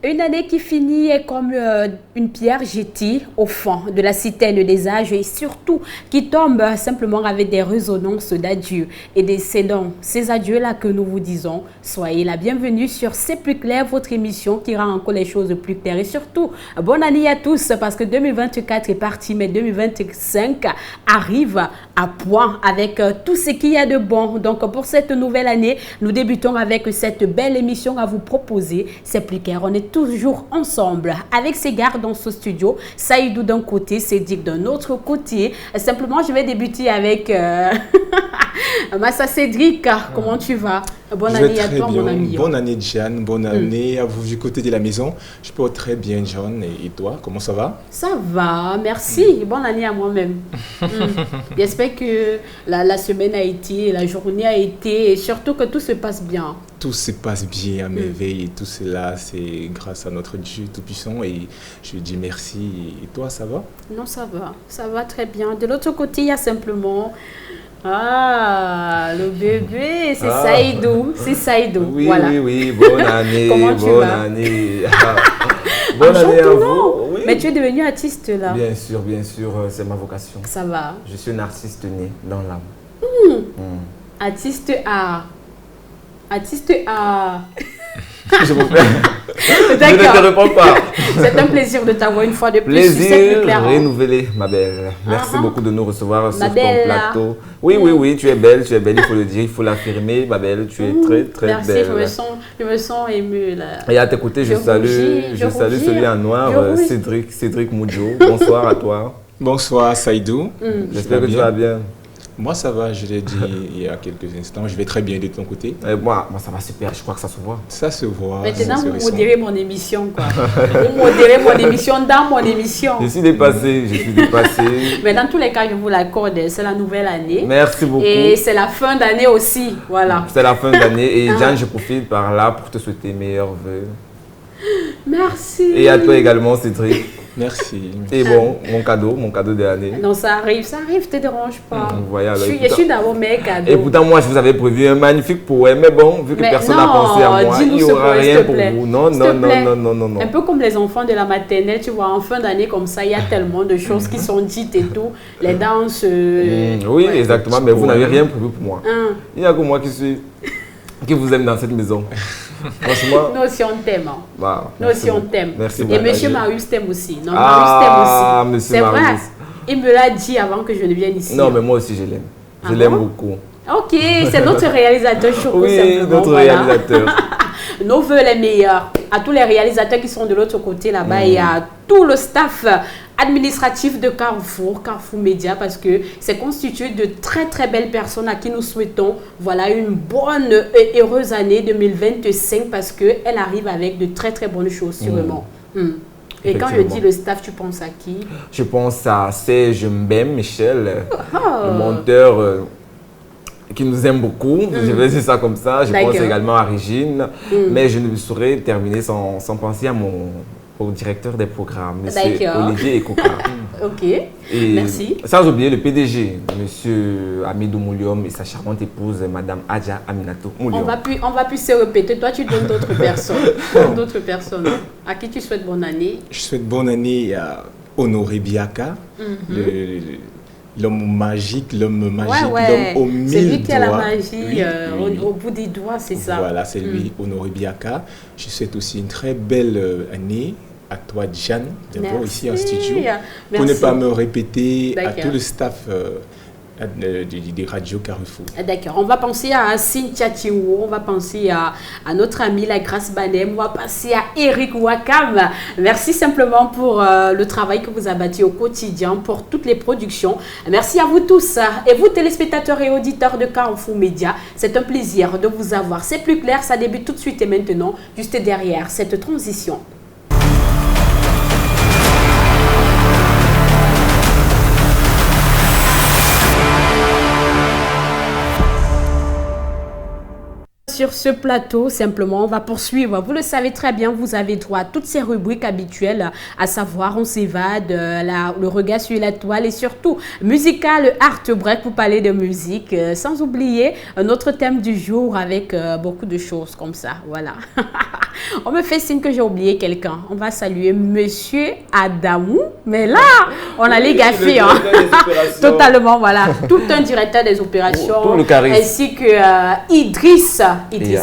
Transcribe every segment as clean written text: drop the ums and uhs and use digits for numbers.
Une année qui finit est comme une pierre jetée au fond de la citerne des âges et surtout qui tombe simplement avec des résonances d'adieu. Et c'est dans ces adieux-là que nous vous disons, soyez la bienvenue sur C'est plus clair, votre émission qui rend encore les choses plus claires. Et surtout, bonne année à tous parce que 2024 est parti, mais 2025 arrive à point avec tout ce qu'il y a de bon. Donc pour cette nouvelle année, nous débutons avec cette belle émission à vous proposer. C'est plus clair, on est toujours ensemble avec ces gars dans ce studio. Saïdou d'un côté, Cédric d'un autre côté. Simplement, je vais débuter avec Massa Cédric. Comment tu vas? Bonne année à toi, mon ami. Bonne année, Jeanne. Bonne année à vous du côté de la maison. Je peux très bien, John. Et toi, comment ça va? Ça va, merci. Bonne année à moi-même. J'espère que la semaine a été, la journée a été, et surtout que tout se passe bien. Tout se passe bien à merveille. Et tout cela, c'est grâce à notre Dieu Tout-Puissant. Et je dis merci. Et toi, ça va? Non, ça va. Ça va très bien. De l'autre côté, il y a simplement... Ah, le bébé, c'est Saïdou. C'est Saïdou. Oui, voilà. oui, bonne année. Comment tu bonne vas? Année. Bonne année à vous. Oui. Mais tu es devenu artiste là. Bien sûr, c'est ma vocation. Ça va. Je suis un artiste né dans l'âme. Artiste art. Artiste art. Je vous fais. Je ne D'accord. te réponds pas. C'est un plaisir de t'avoir une fois de plus. Plaisir renouvelé, ma belle. Merci beaucoup de nous recevoir sur ton plateau. Oui, tu es belle, il faut le dire, il faut l'affirmer, ma belle. Tu es très, très merci, belle. Je me sens émue là. Et à tes côtés, je salue celui en noir, Cédric Moudjo. Bonsoir à toi. Bonsoir, Saïdou. J'espère que tu vas bien. Moi, ça va, je l'ai dit il y a quelques instants. Je vais très bien de ton côté. Moi, ça va super. Je crois que ça se voit. Ça se voit. Maintenant, vous modérez mon émission, quoi. Vous modérez mon émission dans mon émission. Je suis dépassé. Mais dans tous les cas, je vous l'accorde, c'est la nouvelle année. Merci beaucoup. Et c'est la fin d'année aussi, voilà. C'est la fin d'année. Et Jeanne, je profite par là pour te souhaiter meilleurs vœux. Merci. Et à toi également, Cédric. Merci. Et bon, mon cadeau de l'année. Non, ça arrive, te dérange pas. Voilà, je suis d'abord mes cadeaux. Et pourtant, moi, je vous avais prévu un magnifique poème, mais bon, vu que personne n'a pensé à moi, il n'y aura rien pour vous. Non. Un peu comme les enfants de la maternelle, tu vois, en fin d'année comme ça, il y a tellement de choses qui sont dites et tout, les danses. Oui, exactement, mais vous n'avez rien prévu pour moi. Il n'y a que moi qui vous aime dans cette maison. Franchement. Nous aussi on t'aime. Nous aussi on t'aime. Merci beaucoup. Et monsieur Marius t'aime aussi. Non, Marius t'aime aussi. C'est vrai. Il me l'a dit avant que je ne vienne ici. Non, mais moi aussi je l'aime. Je l'aime beaucoup. Ok, c'est notre réalisateur Choco. Oui, notre réalisateur. Nos voeux les meilleurs à tous les réalisateurs qui sont de l'autre côté là-bas et à tout le staff administratif de Carrefour Média, parce que c'est constitué de très très belles personnes à qui nous souhaitons une bonne et heureuse année 2025 parce qu'elle arrive avec de très très bonnes choses sûrement. Et quand je dis le staff, tu penses à qui? Je pense à Serge Mbem, Michel, le monteur qui nous aime beaucoup. Je vais dire ça comme ça. Je pense également à Régine. Mais je ne saurais terminer sans penser à au directeur des programmes, M. Olivier Ekoka. Ok, merci. Sans oublier le PDG, M. Amidou Mouliom et sa charmante épouse, Mme Adja Aminato Mouliom. On va plus se répéter. Toi, tu donnes d'autres personnes. À qui tu souhaites bonne année? Je souhaite bonne année à Honoré Biaka, l'homme magique, l'homme aux 1000 doigts. C'est lui qui a la magie au bout des doigts, c'est ça. Voilà, c'est lui, Honoré Biaka. Je souhaite aussi une très belle année à toi, Jeanne, d'abord ici en studio. Pour ne pas me répéter, à tout le staff de Radio Carrefour. D'accord, on va penser à Cynthia Tiwo, on va penser à notre amie la Grâce Banem, on va passer à Eric Wakam. Merci simplement pour le travail que vous abattez au quotidien, pour toutes les productions. Merci à vous tous et vous téléspectateurs et auditeurs de Carrefour Média. C'est un plaisir de vous avoir. C'est plus clair, ça débute tout de suite et maintenant, juste derrière cette transition. Sur ce plateau, simplement, on va poursuivre. Vous le savez très bien, vous avez droit à toutes ces rubriques habituelles, à savoir on s'évade, le regard sur la toile et surtout musical, art break pour parler de musique, sans oublier notre thème du jour avec beaucoup de choses comme ça. Voilà. On me fait signe que j'ai oublié quelqu'un. On va saluer Monsieur Adamou. Mais là, on a les gaffés. Hein. Totalement, voilà. Tout un directeur des opérations. Tout le charisme. Ainsi que Idriss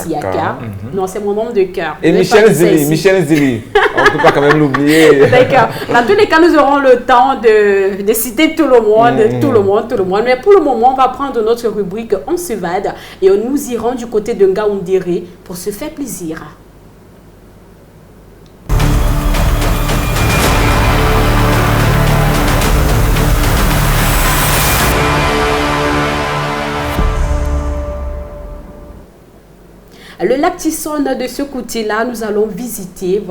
Yaka. Non, c'est mon nom de cœur. Et Michel Zili. On ne peut pas quand même l'oublier. D'accord. Dans tous les cas, nous aurons le temps de citer tout le monde. Mais pour le moment, on va prendre notre rubrique On s'évade et nous irons du côté de Ngaoundéré pour se faire plaisir. Le lac Tissonne, de ce côté-là, nous allons visiter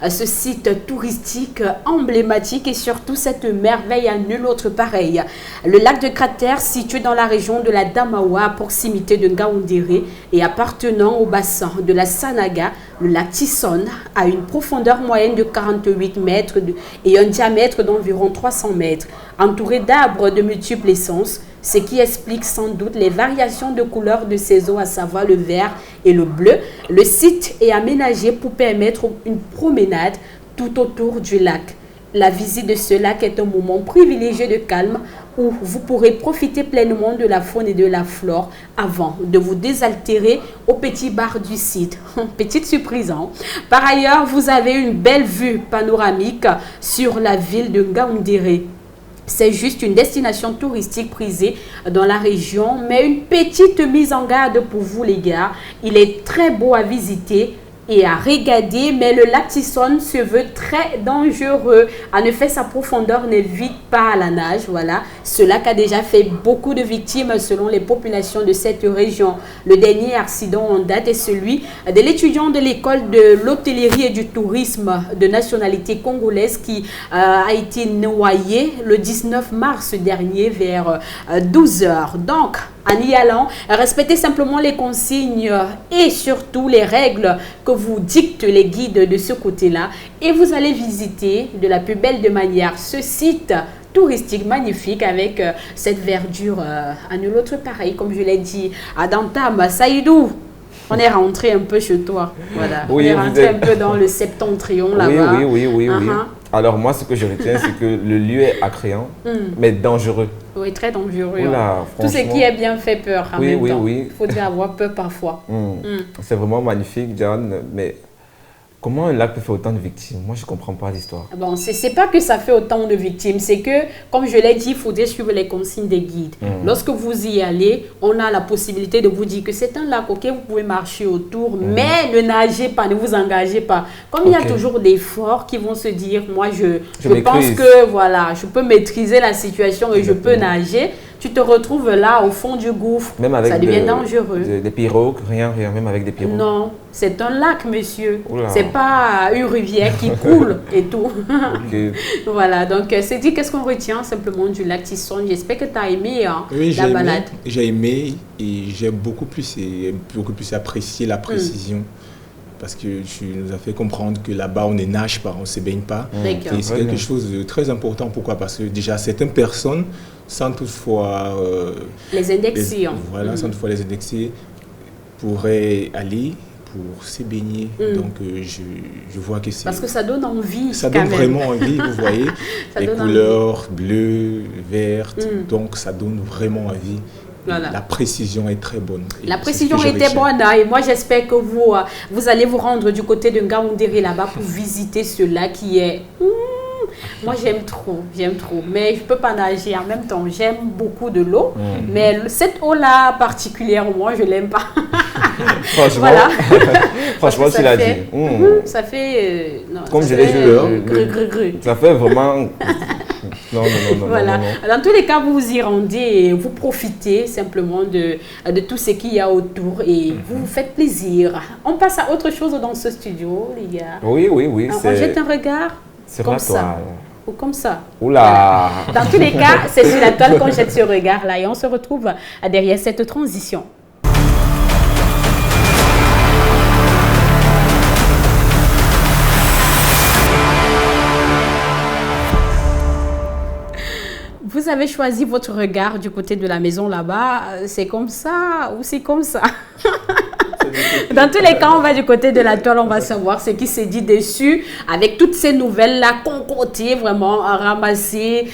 ce site touristique emblématique et surtout cette merveille à nul autre pareil. Le lac de Cratère, situé dans la région de la Damawa, à proximité de Ngaoundéré et appartenant au bassin de la Sanaga, le lac Tissonne a une profondeur moyenne de 48 mètres et un diamètre d'environ 300 mètres, entouré d'arbres de multiples essences, ce qui explique sans doute les variations de couleur de ces eaux, à savoir le vert et le bleu. Le site est aménagé pour permettre une promenade tout autour du lac. La visite de ce lac est un moment privilégié de calme où vous pourrez profiter pleinement de la faune et de la flore avant de vous désaltérer au petit bar du site. Petite surprise, hein? Par ailleurs, vous avez une belle vue panoramique sur la ville de Ngaoundéré. C'est juste une destination touristique prisée dans la région, mais une petite mise en garde pour vous les gars. Il est très beau à visiter et à regarder, mais le lac Tissonne se veut très dangereux. En effet, sa profondeur n'évite pas à la nage. Voilà. Ce lac a déjà fait beaucoup de victimes selon les populations de cette région. Le dernier accident en date est celui de l'étudiant de l'école de l'hôtellerie et du tourisme de nationalité congolaise qui a été noyé le 19 mars dernier vers 12 h. Donc, en y allant, respectez simplement les consignes et surtout les règles que vous dictent les guides de ce côté-là et vous allez visiter de la plus belle de manière ce site touristique magnifique avec cette verdure à nul autre pareil, comme je l'ai dit à Dantam. Saïdou, on est rentré un peu chez toi. Voilà. Oui, on est rentré un peu dans le septentrion là-bas. Oui. Alors moi, ce que je retiens, c'est que le lieu est attrayant, mais dangereux. Oui, très dangereux. Oula, tout ce qui est bien fait peur en même temps. Il faudrait avoir peur parfois. C'est vraiment magnifique, Diane, mais comment un lac peut faire autant de victimes? Moi, je ne comprends pas l'histoire. Bon, c'est pas que ça fait autant de victimes, c'est que, comme je l'ai dit, il faudrait suivre les consignes des guides. Lorsque vous y allez, on a la possibilité de vous dire que c'est un lac, ok, vous pouvez marcher autour, mais ne nagez pas, ne vous engagez pas. Comme il y a toujours des forts qui vont se dire, moi, je pense que, voilà, je peux maîtriser la situation et je peux nager. Tu te retrouves là au fond du gouffre, même avec ça devient dangereux. Des pirogues, rien, même avec des pirogues. Non, c'est un lac, monsieur. C'est pas une rivière qui coule et tout. Voilà, donc c'est dit, qu'est-ce qu'on retient simplement du lac Tissonne? J'espère que tu as aimé la balade. J'ai aimé et j'ai beaucoup plus apprécié la précision. Parce que tu nous as fait comprendre que là-bas, on ne nage pas, on ne se baigne pas. Et c'est quelque chose de très important. Pourquoi? Parce que déjà, certaines personnes, sans toutefois les indexer, sans toutefois les indexer, pourraient aller pour se baigner. Donc, je vois que c'est... Parce que ça donne envie. Ça donne vraiment envie, vous voyez. Les couleurs bleues, vertes. Donc, ça donne vraiment envie. Voilà. La précision est très bonne. La précision était bonne. Et moi, j'espère que vous allez vous rendre du côté de Ngaoundéré là-bas pour visiter ce lac qui est... Moi, j'aime trop. Mais je ne peux pas nager en même temps. J'aime beaucoup de l'eau. Mais cette eau-là, particulièrement, je ne l'aime pas. Franchement, voilà. Franchement, tu l'as dit. Ça fait... comme je l'ai dit, ça fait vraiment... Non. Voilà. Dans tous les cas, vous vous y rendez et vous profitez simplement de tout ce qu'il y a autour et vous vous faites plaisir. On passe à autre chose dans ce studio, les gars. Oui. On jette un regard sur la toile. Ou comme ça. Oula. Voilà. Dans tous les cas, c'est sur la toile qu'on jette ce regard-là et on se retrouve derrière cette transition. Vous avez choisi votre regard du côté de la maison là-bas, c'est comme ça ou c'est comme ça? Dans tous les cas, on va du côté de la toile, on va savoir ce qui s'est dit dessus avec toutes ces nouvelles-là concoctées, vraiment ramassées.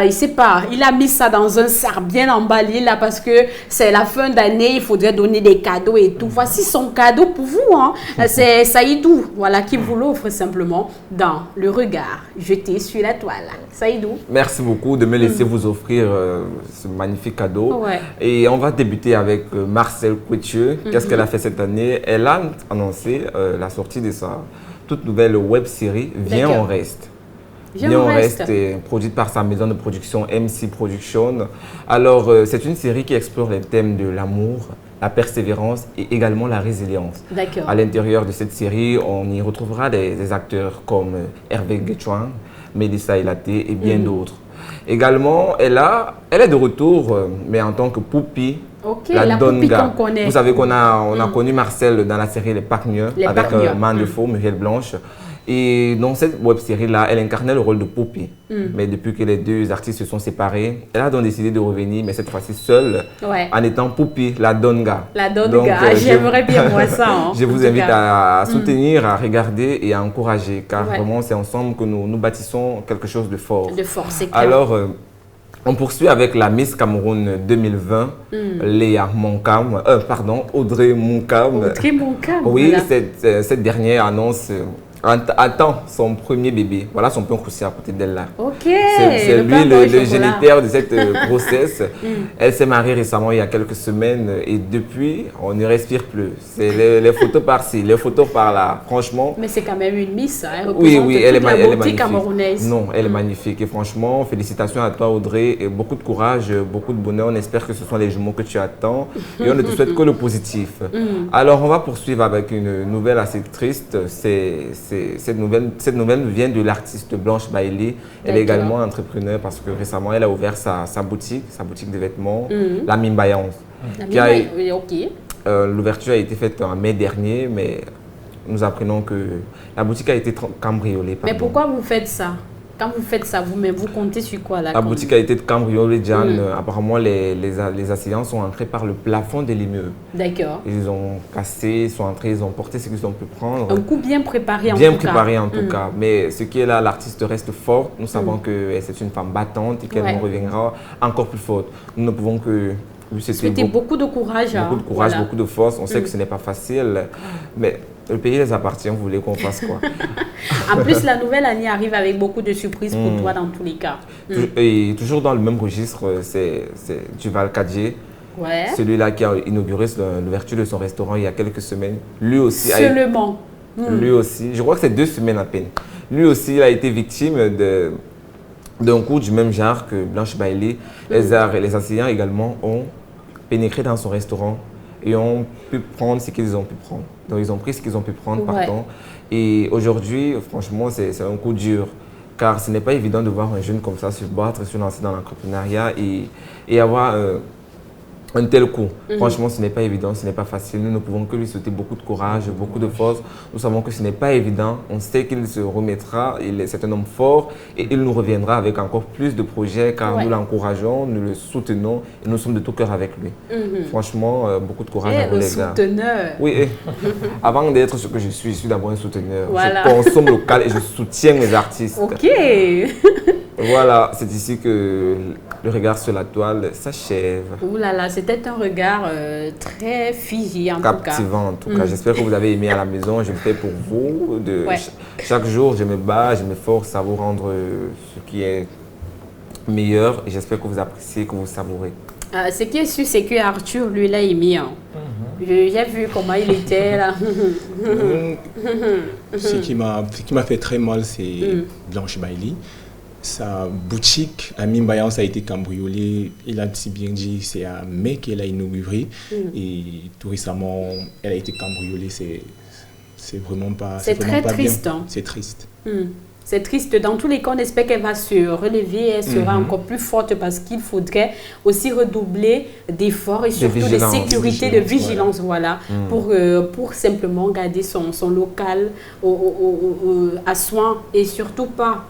Il sait pas, il a mis ça dans un sac bien emballé là parce que c'est la fin d'année, il faudrait donner des cadeaux et tout. Voici son cadeau pour vous, hein. C'est Saïdou, voilà, qui vous l'offre simplement dans le regard jeté sur la toile. Saïdou. Merci beaucoup de me laisser vous offrir ce magnifique cadeau. Ouais. Et on va débuter avec Marcel Couetieux. Qu'est-ce qu'elle a fait cette année? Elle a annoncé la sortie de sa toute nouvelle web-série Viens on reste. Viens on reste est produite par sa maison de production MC Production. Alors, c'est une série qui explore les thèmes de l'amour, la persévérance et également la résilience. D'accord. À l'intérieur de cette série, on y retrouvera des acteurs comme Hervé Guetchouan, Mélissa Elaté et bien d'autres. Également, elle est de retour, mais en tant que Poupie. Okay, la Poupie qu'on connaît. Vous savez qu'on a connu Marcel dans la série Les Pargneux avec Man de Faux, Muriel Blanche. Et dans cette web-série-là, elle incarnait le rôle de Poupie. Mais depuis que les deux artistes se sont séparés, elle a donc décidé de revenir, mais cette fois-ci seule, en étant Poupie, la Donga. La Donga, j'aimerais bien voir ça. Hein, je vous invite à soutenir, à regarder et à encourager, car vraiment c'est ensemble que nous bâtissons quelque chose de fort. De fort, c'est clair. Alors, on poursuit avec la Miss Cameroun 2020, Léa Moncam, Audrey Moncam. Audrey Moncam. Oui, voilà. Cette dernière annonce attend son premier bébé. Voilà son point crucial à côté d'elle là. Ok. C'est lui le géniteur de cette grossesse. Elle s'est mariée récemment il y a quelques semaines et depuis, on ne respire plus. C'est les photos par-ci, les photos par-là. Franchement. Mais c'est quand même une Miss. Elle oui, elle est magnifique. Camerounaise. Non, elle est magnifique. Et franchement, félicitations à toi Audrey. Et beaucoup de courage, beaucoup de bonheur. On espère que ce sont les jumeaux que tu attends. Et on ne te souhaite que le positif. Alors, on va poursuivre avec une nouvelle assez triste. Cette nouvelle vient de l'artiste Blanche Bailey. Elle est également entrepreneur parce que récemment, elle a ouvert sa boutique de vêtements, la Mimbayance. L'ouverture a été faite en mai dernier, mais nous apprenons que la boutique a été cambriolée. Mais pourquoi vous faites ça? Quand vous faites ça vous-même, vous comptez sur quoi là? La boutique a été cambriolée, Jeanne. Apparemment, les assaillants sont entrés par le plafond de l'immeuble. D'accord. Ils ont cassé, ils sont entrés, ils ont porté ce qu'ils ont pu prendre. Un coup bien préparé en tout cas. Bien préparé en tout cas. Mais ce qui est là, l'artiste reste forte. Nous savons que c'est une femme battante et qu'elle nous reviendra encore plus forte. Nous ne pouvons que... C'était beaucoup de courage. Beaucoup de courage, beaucoup de force. On sait que ce n'est pas facile, mais le pays les appartient. Vous voulez qu'on fasse quoi? En plus, la nouvelle année arrive avec beaucoup de surprises pour toi dans tous les cas. Et toujours dans le même registre, c'est Duval Kadje. Ouais. Celui-là qui a inauguré l'ouverture de son restaurant il y a quelques semaines. Lui aussi. Seulement. Lui aussi, je crois que c'est 2 semaines à peine. Lui aussi, il a été victime d'un coup du même genre que Blanche Bailey. Les assaillants également ont pénétré dans son restaurant et ont pu prendre ce qu'ils ont pu prendre. Donc, ils ont pris ce qu'ils ont pu prendre, pardon. Et aujourd'hui, franchement, c'est un coup dur. Car ce n'est pas évident de voir un jeune comme ça se battre, se lancer dans l'entrepreneuriat et avoir un tel coup. Franchement, ce n'est pas évident, ce n'est pas facile. Nous ne pouvons que lui souhaiter beaucoup de courage, beaucoup de force. Nous savons que ce n'est pas évident. On sait qu'il se remettra. C'est un homme fort et il nous reviendra avec encore plus de projets car nous l'encourageons, nous le soutenons et nous sommes de tout cœur avec lui. Franchement, beaucoup de courage à vous les gars. Souteneur. Oui, avant d'être ce que je suis d'abord un souteneur. Voilà. Je consomme local et je soutiens mes artistes. Ok. Voilà, c'est ici que le regard sur la toile s'achève. Ouh là là, c'était un regard très figé en tout cas. Captivant en tout cas. J'espère que vous avez aimé à la maison. Je le fais pour vous. Chaque jour, je me bats, je m'efforce à vous rendre ce qui est meilleur. Et j'espère que vous appréciez, que vous savourez. Ce qui est sûr, c'est que Arthur, lui, l'a aimé. Hein. J'ai vu comment il était là. Ce qui m'a fait très mal, c'est Blanche Bailey. Sa boutique à Mimbayance a été cambriolée. Il a si bien dit, c'est à mai qu'elle a inauguré. Et tout récemment, elle a été cambriolée. C'est vraiment pas. C'est très triste. Hein. C'est triste. C'est triste. Dans tous les cas, on espère qu'elle va se relever. Elle sera encore plus forte parce qu'il faudrait aussi redoubler d'efforts et surtout de sécurité, de vigilance. Voilà, pour simplement garder son local à soin et surtout pas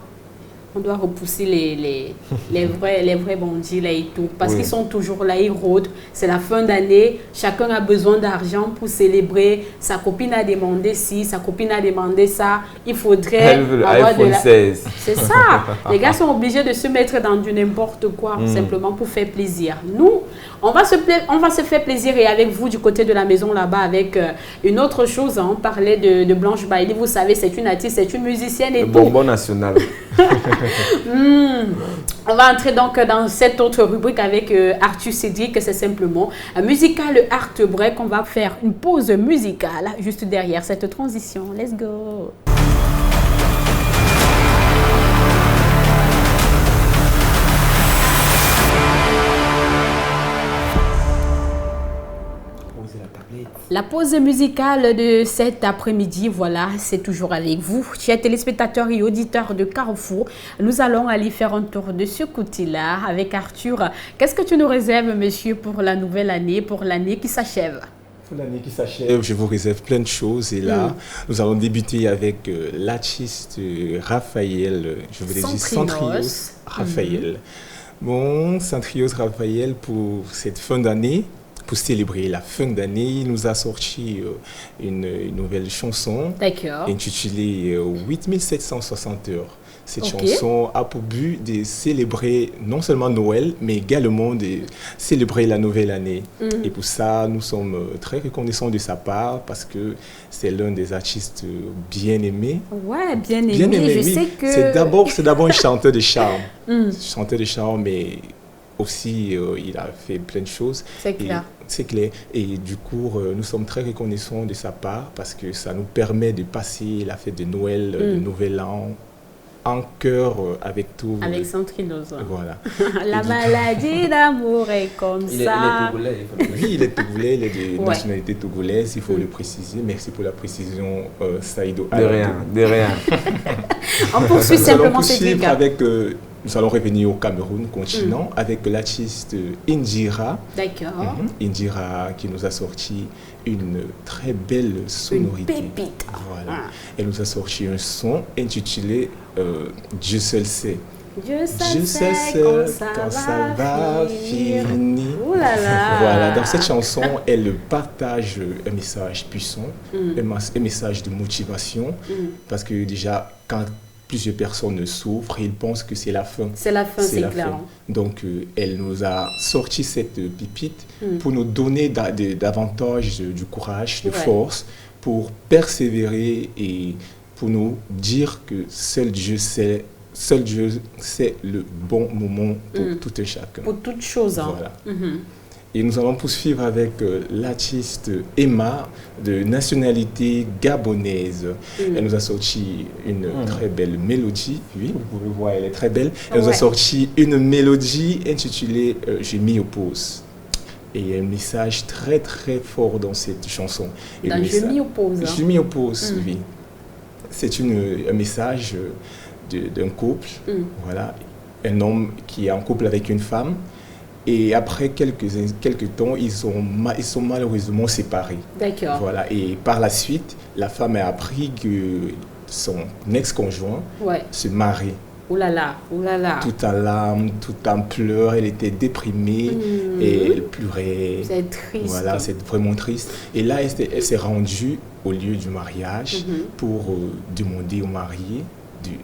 On doit repousser les vrais bandits là et tout. Parce qu'ils sont toujours là, ils rôdent. C'est la fin d'année. Chacun a besoin d'argent pour célébrer. Sa copine a demandé ci, sa copine a demandé ça. Il faudrait avoir de la... 16. C'est ça. Les gars sont obligés de se mettre dans du n'importe quoi, simplement pour faire plaisir. Nous, on va se faire plaisir et avec vous du côté de la maison là-bas avec une autre chose. On parlait de Blanche Bailey. Vous savez, c'est une artiste, c'est une musicienne et tout. Le bonbon national. On va entrer donc dans cette autre rubrique avec Arthur Cédric, c'est simplement un musical art break. On va faire une pause musicale juste derrière cette transition. Let's go! La pause musicale de cet après-midi, voilà, c'est toujours avec vous. Chers téléspectateurs et auditeurs de Carrefour, nous allons aller faire un tour de ce côté-là avec Arthur. Qu'est-ce que tu nous réserves, monsieur, pour la nouvelle année, pour l'année qui s'achève? Pour l'année qui s'achève, je vous réserve plein de choses. Et là, nous allons débuter avec l'artiste Raphaël, je vous dis Centrios Raphaël. Bon, Centrios Raphaël, pour cette fin d'année, pour célébrer la fin d'année, il nous a sorti une nouvelle chanson intitulée 8760 heures. Cette chanson a pour but de célébrer non seulement Noël, mais également de célébrer la nouvelle année. Et pour ça, nous sommes très reconnaissants de sa part parce que c'est l'un des artistes bien aimés. Ouais, bien aimé. Je sais que... C'est d'abord un chanteur de charme. Chanteur de charme, mais aussi, il a fait plein de choses. C'est clair. C'est clair. Et du coup, nous sommes très reconnaissants de sa part parce que ça nous permet de passer la fête de Noël, le Nouvel An, en cœur avec tout. Avec Centrios. Voilà. La maladie d'amour est comme ça. Il est togolais. Oui, il est togolais, il est de nationalité togolaise, il faut le préciser. Merci pour la précision, Saïdo. De rien. On poursuit simplement cette ligue. Nous allons revenir au Cameroun, continent, avec l'artiste Indira. D'accord. Indira qui nous a sorti une très belle sonorité. Une pépite. Voilà. Elle nous a sorti un son intitulé Dieu seul sait. Dieu seul sait quand ça va finir. Ouh là là. Voilà, dans cette chanson, elle partage un message puissant, un message de motivation, parce que déjà, quand plusieurs personnes souffrent, ils pensent que c'est la fin. C'est la fin, c'est clair. Donc, elle nous a sorti cette pépite pour nous donner davantage du courage, de force, pour persévérer et pour nous dire que seul Dieu sait le bon moment pour tout et chacun. Pour toute chose. Hein. Voilà. Et nous allons poursuivre avec l'artiste Emma, de nationalité gabonaise. Elle nous a sorti une très belle mélodie. Oui, vous pouvez voir, elle est très belle. Elle nous a sorti une mélodie intitulée Je m'y oppose. Et il y a un message très très fort dans cette chanson. Et Je m'y oppose. Je m'y oppose, oui. C'est un message d'un couple. Voilà, un homme qui est en couple avec une femme. Et après quelques temps, ils sont malheureusement séparés. D'accord. Voilà. Et par la suite, la femme a appris que son ex-conjoint se marie. Ouh là là, ouh là là. Tout en larmes, tout en pleurs, elle était déprimée et elle pleurait. C'est triste. Voilà, c'est vraiment triste. Et là, elle s'est rendue au lieu du mariage pour demander au marié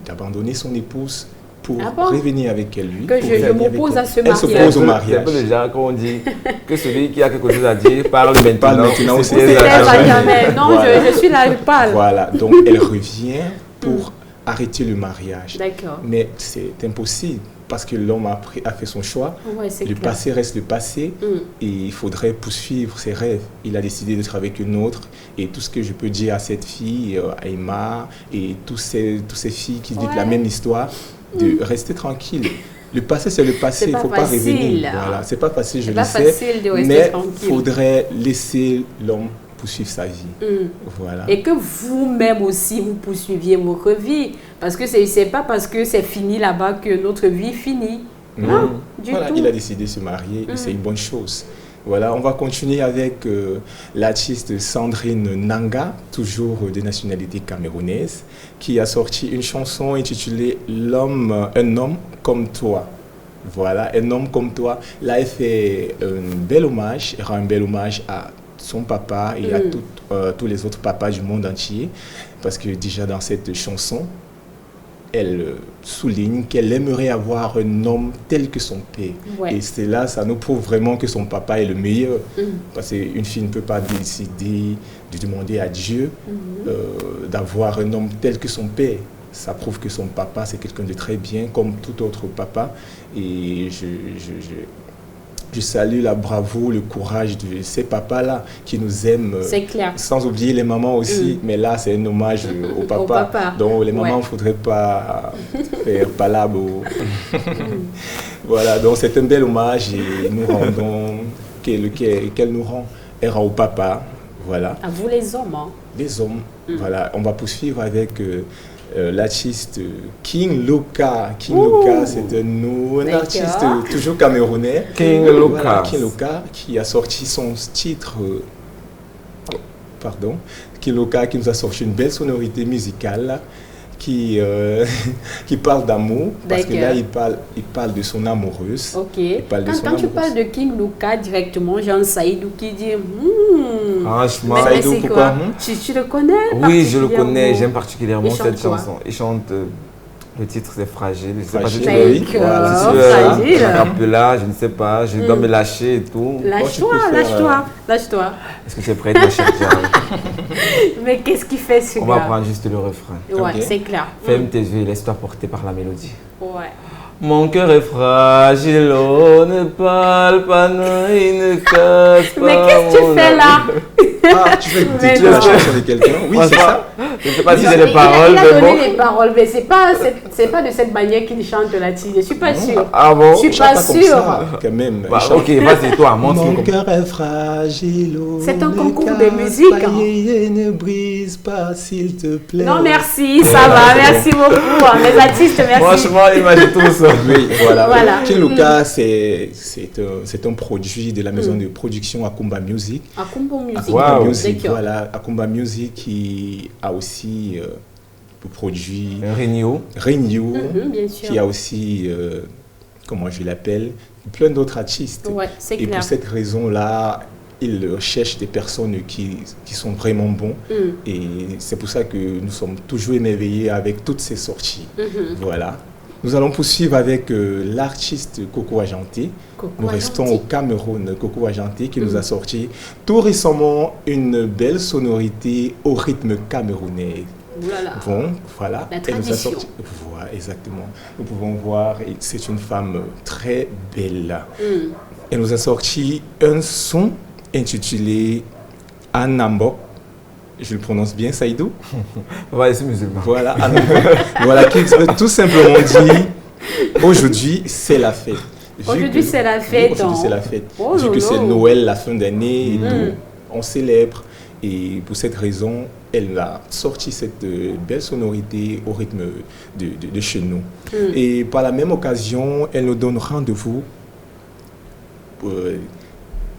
d'abandonner son épouse pour revenir avec elle, lui. Que je m'oppose à ce mariage. Elle s'oppose au mariage. C'est déjà quand on dit que celui qui a quelque chose à dire parle maintenant. Parle maintenant, c'est jamais. Non, voilà. je suis là, je parle. Voilà, donc elle revient pour arrêter le mariage. D'accord. Mais c'est impossible parce que l'homme a fait son choix. Le passé reste le passé et il faudrait poursuivre ses rêves. Il a décidé d'être avec une autre et tout ce que je peux dire à cette fille, à Emma et toutes ces filles qui vivent la même histoire, de rester tranquille. Le passé, c'est le passé, il ne faut pas revenir. Voilà. C'est pas facile, je le sais, mais il faudrait laisser l'homme poursuivre sa vie. Voilà. Et que vous-même aussi, vous poursuiviez votre vie. Parce que ce n'est pas parce que c'est fini là-bas que notre vie finit. Non, du tout. Il a décidé de se marier et c'est une bonne chose. Voilà, on va continuer avec l'artiste Sandrine Nanga, toujours de nationalité camerounaise, qui a sorti une chanson intitulée Un homme comme toi. Voilà, un homme comme toi. Là, elle fait un bel hommage, elle rend un bel hommage à son papa et à tous les autres papas du monde entier. Parce que déjà dans cette chanson, elle souligne qu'elle aimerait avoir un homme tel que son père. Ouais. Et c'est là, ça nous prouve vraiment que son papa est le meilleur. Parce qu'une fille ne peut pas décider de demander à Dieu d'avoir un homme tel que son père. Ça prouve que son papa, c'est quelqu'un de très bien, comme tout autre papa. Et je salue la bravoure, le courage de ces papas-là qui nous aiment. C'est clair. Sans oublier les mamans aussi. Mais là, c'est un hommage au papa. Donc, les mamans, il ne faudrait pas faire palabre. Voilà, donc c'est un bel hommage et nous rendons, qu'elle nous rend. Elle rend au papa. Voilà. À vous les hommes. Hein. Les hommes. Voilà, on va poursuivre avec l'artiste King Luka. King Luka, c'est un artiste toujours camerounais. King Luka. Voilà, King Luka qui a sorti son titre. King Luka qui nous a sorti une belle sonorité musicale qui parle d'amour. Parce que là, il parle de son amoureuse. Ok. Quand tu parles de King Luka directement, j'ai un Saïdou qui dit franchement, Saïdou, pourquoi tu le connais? Oui, je le connais. J'aime particulièrement cette chanson. Il chante. Le titre c'est Fragile. Je ne sais pas si tu Fragile. Là, je ne sais pas. Je dois me lâcher et tout. Lâche-toi. Est-ce que tu es prête, ma chère Diane? Mais qu'est-ce qu'il fait ce gars? On va prendre juste le refrain. Ouais, c'est clair. Ferme tes yeux et laisse-toi porter par la mélodie. Ouais. Mon cœur est fragile, on ne parle pas, non, il ne casse pas. Mais qu'est-ce que tu fais là? Tu veux détruire la chanson de quelqu'un? Oui, c'est ça. Je ne sais pas si j'ai les paroles. Il a donné les paroles, mais c'est pas de cette manière qu'il chante là-dessus. Je ne suis pas sûre. Ah bon? Je ne suis pas sûre. Quand même. Ok, vas-y, toi, montre-nous. Mon cœur est fragile. C'est un concours de musique. Ne brise pas, s'il te plaît. Non, merci, ça va. Merci beaucoup. Les artistes, merci. Franchement, imagine tout ça. Oui, voilà. King Luka, c'est un produit de la maison de production Akumba Music. Akumba Music. Voilà, Akumba Music qui a aussi produit Renew, bien sûr. qui a aussi, comment je l'appelle, plein d'autres artistes. Ouais, c'est clair. Et pour cette raison-là, il cherche des personnes qui sont vraiment bons. Et c'est pour ça que nous sommes toujours émerveillés avec toutes ces sorties. Voilà. Nous allons poursuivre avec l'artiste Coco Ajanté. Nous restons au Cameroun. Coco Ajanté qui nous a sorti tout récemment une belle sonorité au rythme camerounais. Bon, voilà. La tradition. Elle nous a sorti, voilà, exactement. Nous pouvons voir, c'est une femme très belle. Elle nous a sorti un son intitulé Anambok. Je le prononce bien, Saïdou? Ouais, c'est musulman. Voilà, voilà qui veut tout simplement dire aujourd'hui, c'est la fête. Aujourd'hui, c'est la fête. Aujourd'hui, c'est la fête. Vu que c'est Noël, la fin d'année, et tout, on célèbre. Et pour cette raison, elle a sorti cette belle sonorité au rythme de chez nous. Et par la même occasion, elle nous donne rendez-vous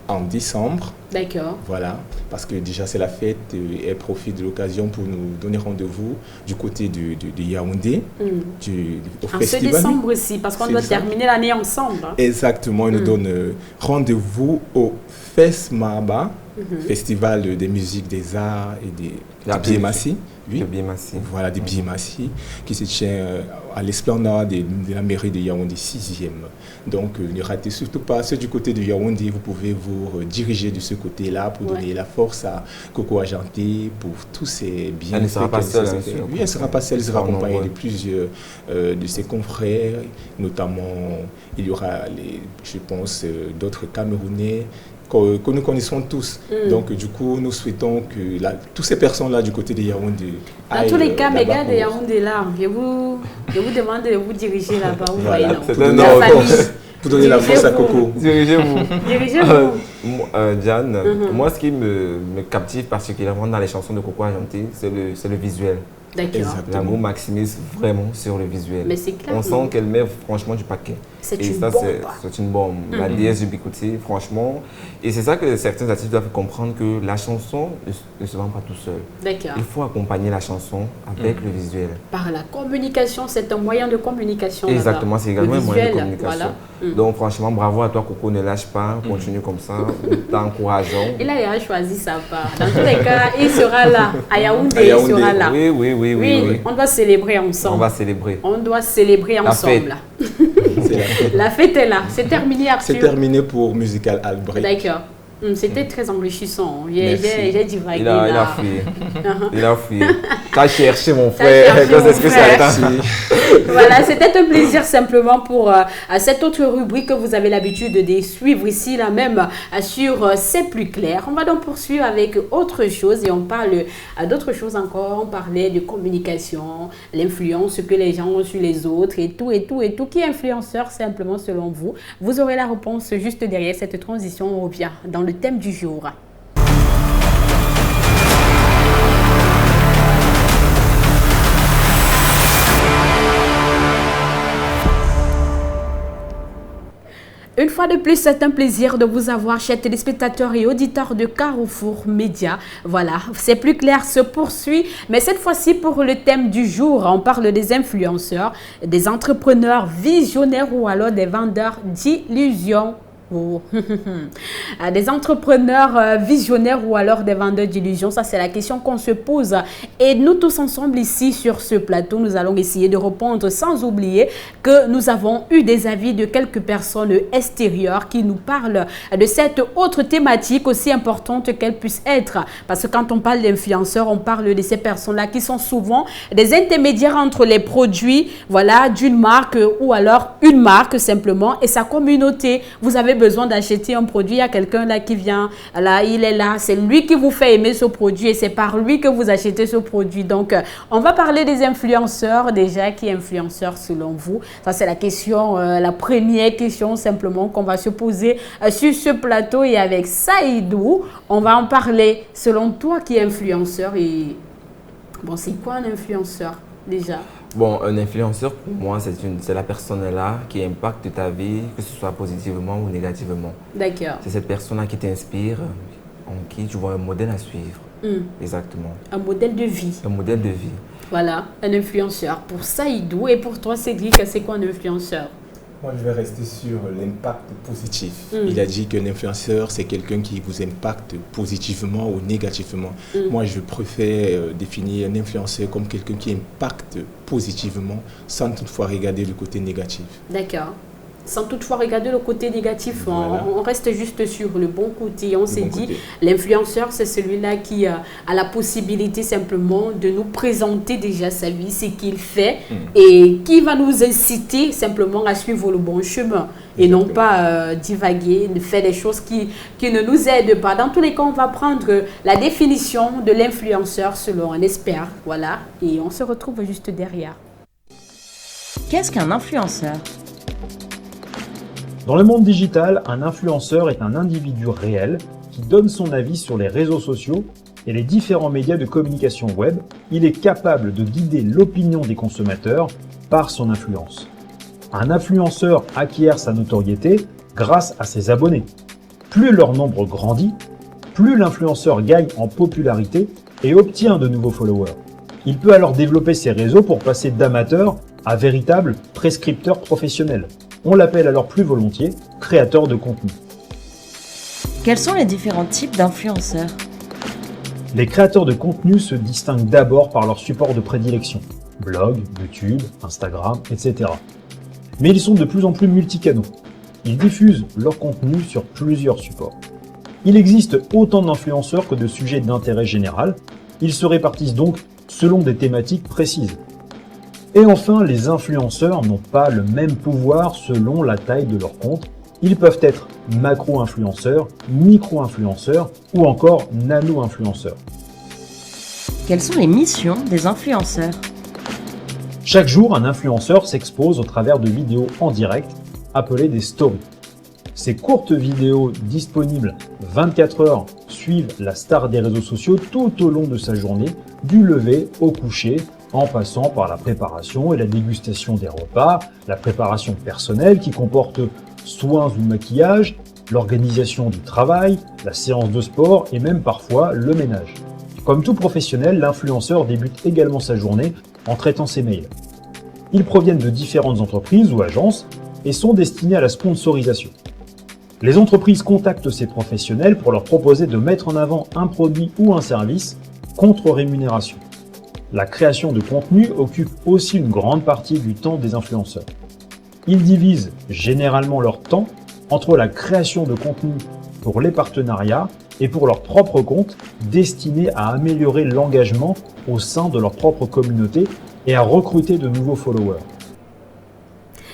en décembre. D'accord. Voilà, parce que déjà c'est la fête et elle profite de l'occasion pour nous donner rendez-vous du côté de Yaoundé, au festival. Ce décembre aussi, parce qu'on doit terminer l'année ensemble. Hein. Exactement, elle nous donne rendez-vous au FESMABA, Festival des musiques, des arts et des Biémassi. Oui. Voilà, des Biémassi, qui se tient à l'esplanade de la mairie de Yaoundé 6e. Donc, ne ratez surtout pas ceux du côté de Yaoundé. Vous pouvez vous diriger de ce côté-là pour donner la force à Coco Ajanté pour tous ces biens. Elle ne sera pas seule. Oui, elle ne sera pas seule. Elle sera accompagnée de plusieurs de ses confrères. Notamment, il y aura, je pense, d'autres Camerounais que nous connaissons tous. Donc, du coup, nous souhaitons que toutes ces personnes-là du côté de Yaoundé. Dans tous les cas, mes gars de Yaoundé, là, je vous demande de vous diriger là-bas. Voilà. Pour donner la force à Coco. Dirigez-vous. Diane, moi, ce qui me captive particulièrement dans les chansons de Coco Ajanté, c'est le visuel. L'amour maximise vraiment sur le visuel. Mais c'est clair. On sent qu'elle met franchement du paquet. C'est une bombe. C'est une bombe. La déesse du Bikouti, franchement. Et c'est ça que certains artistes doivent comprendre, que la chanson ne se vend pas tout seul. D'accord. Il faut accompagner la chanson avec le visuel. Par la communication, c'est un moyen de communication. Exactement, c'est également un moyen de communication. Voilà. Donc franchement, bravo à toi Coco, ne lâche pas, continue comme ça, t'encourageons. Il a choisi sa part. Dans tous les cas, il sera là. À Yaoundé, il sera là. Oui. On doit célébrer ensemble. On va célébrer. On doit célébrer ensemble. La fête est là. C'est terminé, Arthur. C'est terminé pour Musical Albrecht. D'accord. C'était très enrichissant. J'ai divagué. Il a fouillé. Il a fouillé. Tu as cherché mon frère. Qu'est-ce que c'est? Voilà, c'était un plaisir simplement pour cette autre rubrique que vous avez l'habitude de suivre ici, là même sur C'est plus clair. On va donc poursuivre avec autre chose et on parle d'autres choses encore. On parlait de communication, l'influence que les gens ont sur les autres et tout. Qui est influenceur simplement selon vous? Vous aurez la réponse juste derrière cette transition. On revient dans le thème du jour. Une fois de plus, c'est un plaisir de vous avoir, chers téléspectateurs et auditeurs de Carrefour Média. Voilà, C'est plus clair se poursuit, mais cette fois-ci pour le thème du jour, on parle des influenceurs, des entrepreneurs visionnaires ou alors des vendeurs d'illusions. Des entrepreneurs visionnaires ou alors des vendeurs d'illusions, ça c'est la question qu'on se pose et nous tous ensemble ici sur ce plateau, nous allons essayer de répondre sans oublier que nous avons eu des avis de quelques personnes extérieures qui nous parlent de cette autre thématique aussi importante qu'elle puisse être, parce que quand on parle d'influenceurs, on parle de ces personnes-là qui sont souvent des intermédiaires entre les produits, voilà, d'une marque ou alors une marque simplement et sa communauté. Vous avez besoin d'acheter un produit, il y a quelqu'un là qui vient, là il est là, c'est lui qui vous fait aimer ce produit et c'est par lui que vous achetez ce produit. Donc on va parler des influenceurs déjà. Qui est influenceur selon vous? Ça c'est la question, la première question simplement qu'on va se poser sur ce plateau et avec Saïdou, on va en parler. Selon toi, qui est influenceur et bon, c'est quoi un influenceur déjà? Bon, un influenceur, pour moi, c'est la personne-là qui impacte ta vie, que ce soit positivement ou négativement. D'accord. C'est cette personne-là qui t'inspire, en qui tu vois un modèle à suivre. Exactement. Un modèle de vie. Un modèle de vie. Voilà, un influenceur. Pour Saïdou et pour toi, Cédric, c'est quoi un influenceur? Moi, je vais rester sur l'impact positif. Il a dit qu'un influenceur, c'est quelqu'un qui vous impacte positivement ou négativement. Moi, je préfère définir un influenceur comme quelqu'un qui impacte positivement sans toutefois regarder le côté négatif. D'accord. Sans toutefois regarder le côté négatif, voilà. On reste juste sur le bon côté. On s'est dit, l'influenceur, c'est celui-là qui a la possibilité simplement de nous présenter déjà sa vie, ce qu'il fait, et qui va nous inciter simplement à suivre le bon chemin. Et non pas divaguer, de faire des choses qui ne nous aident pas. Dans tous les cas, on va prendre la définition de l'influenceur selon un expert. Voilà, et on se retrouve juste derrière. Qu'est-ce qu'un influenceur ? Dans le monde digital, un influenceur est un individu réel qui donne son avis sur les réseaux sociaux et les différents médias de communication web. Il est capable de guider l'opinion des consommateurs par son influence. Un influenceur acquiert sa notoriété grâce à ses abonnés. Plus leur nombre grandit, plus l'influenceur gagne en popularité et obtient de nouveaux followers. Il peut alors développer ses réseaux pour passer d'amateur à véritable prescripteur professionnel. On l'appelle alors plus volontiers créateur de contenu. Quels sont les différents types d'influenceurs ? Les créateurs de contenu se distinguent d'abord par leur support de prédilection, blog, YouTube, Instagram, etc. Mais ils sont de plus en plus multicanaux. Ils diffusent leur contenu sur plusieurs supports. Il existe autant d'influenceurs que de sujets d'intérêt général. Ils se répartissent donc selon des thématiques précises. Et enfin, les influenceurs n'ont pas le même pouvoir selon la taille de leur compte. Ils peuvent être macro-influenceurs, micro-influenceurs ou encore nano-influenceurs. Quelles sont les missions des influenceurs ? Chaque jour, un influenceur s'expose au travers de vidéos en direct, appelées des stories. Ces courtes vidéos disponibles 24 heures suivent la star des réseaux sociaux tout au long de sa journée, du lever au coucher, en passant par la préparation et la dégustation des repas, la préparation personnelle qui comporte soins ou maquillage, l'organisation du travail, la séance de sport et même parfois le ménage. Comme tout professionnel, l'influenceur débute également sa journée en traitant ses mails. Ils proviennent de différentes entreprises ou agences et sont destinés à la sponsorisation. Les entreprises contactent ces professionnels pour leur proposer de mettre en avant un produit ou un service contre rémunération. La création de contenu occupe aussi une grande partie du temps des influenceurs. Ils divisent généralement leur temps entre la création de contenu pour les partenariats et pour leur propre compte destinés à améliorer l'engagement au sein de leur propre communauté et à recruter de nouveaux followers.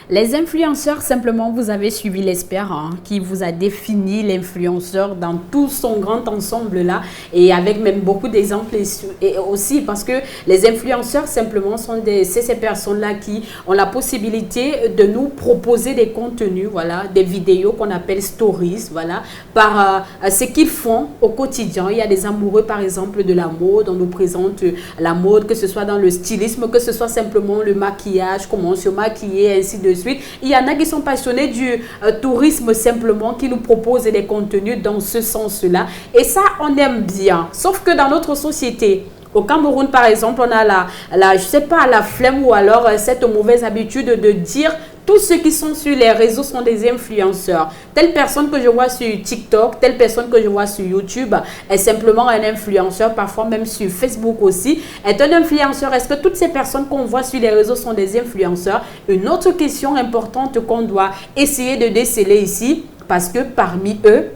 Les influenceurs, simplement, vous avez suivi l'expert qui vous a défini l'influenceur dans tout son grand ensemble là et avec même beaucoup d'exemples et aussi parce que les influenceurs, simplement, c'est ces personnes-là qui ont la possibilité de nous proposer des contenus, voilà, des vidéos qu'on appelle stories, voilà, par ce qu'ils font au quotidien. Il y a des amoureux, par exemple, de la mode, on nous présente la mode, que ce soit dans le stylisme, que ce soit simplement le maquillage, comment se maquiller, ainsi de suite. Il y en a qui sont passionnés du tourisme simplement, qui nous proposent des contenus dans ce sens-là. Et ça, on aime bien. Sauf que dans notre société, au Cameroun, par exemple, on a je sais pas, la flemme ou alors cette mauvaise habitude de dire tous ceux qui sont sur les réseaux sont des influenceurs. Telle personne que je vois sur TikTok, telle personne que je vois sur YouTube est simplement un influenceur, parfois même sur Facebook aussi, est un influenceur. Est-ce que toutes ces personnes qu'on voit sur les réseaux sont des influenceurs? Une autre question importante qu'on doit essayer de déceler ici, parce que parmi eux,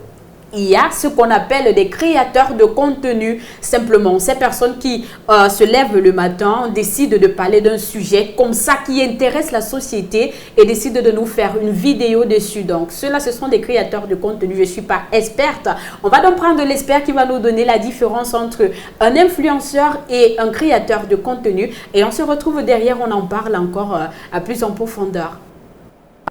il y a ce qu'on appelle des créateurs de contenu. Simplement, ces personnes qui se lèvent le matin, décident de parler d'un sujet comme ça qui intéresse la société et décident de nous faire une vidéo dessus. Donc, ceux-là, ce sont des créateurs de contenu. Je ne suis pas experte. On va donc prendre l'expert qui va nous donner la différence entre un influenceur et un créateur de contenu. Et on se retrouve derrière, on en parle encore à plus en profondeur.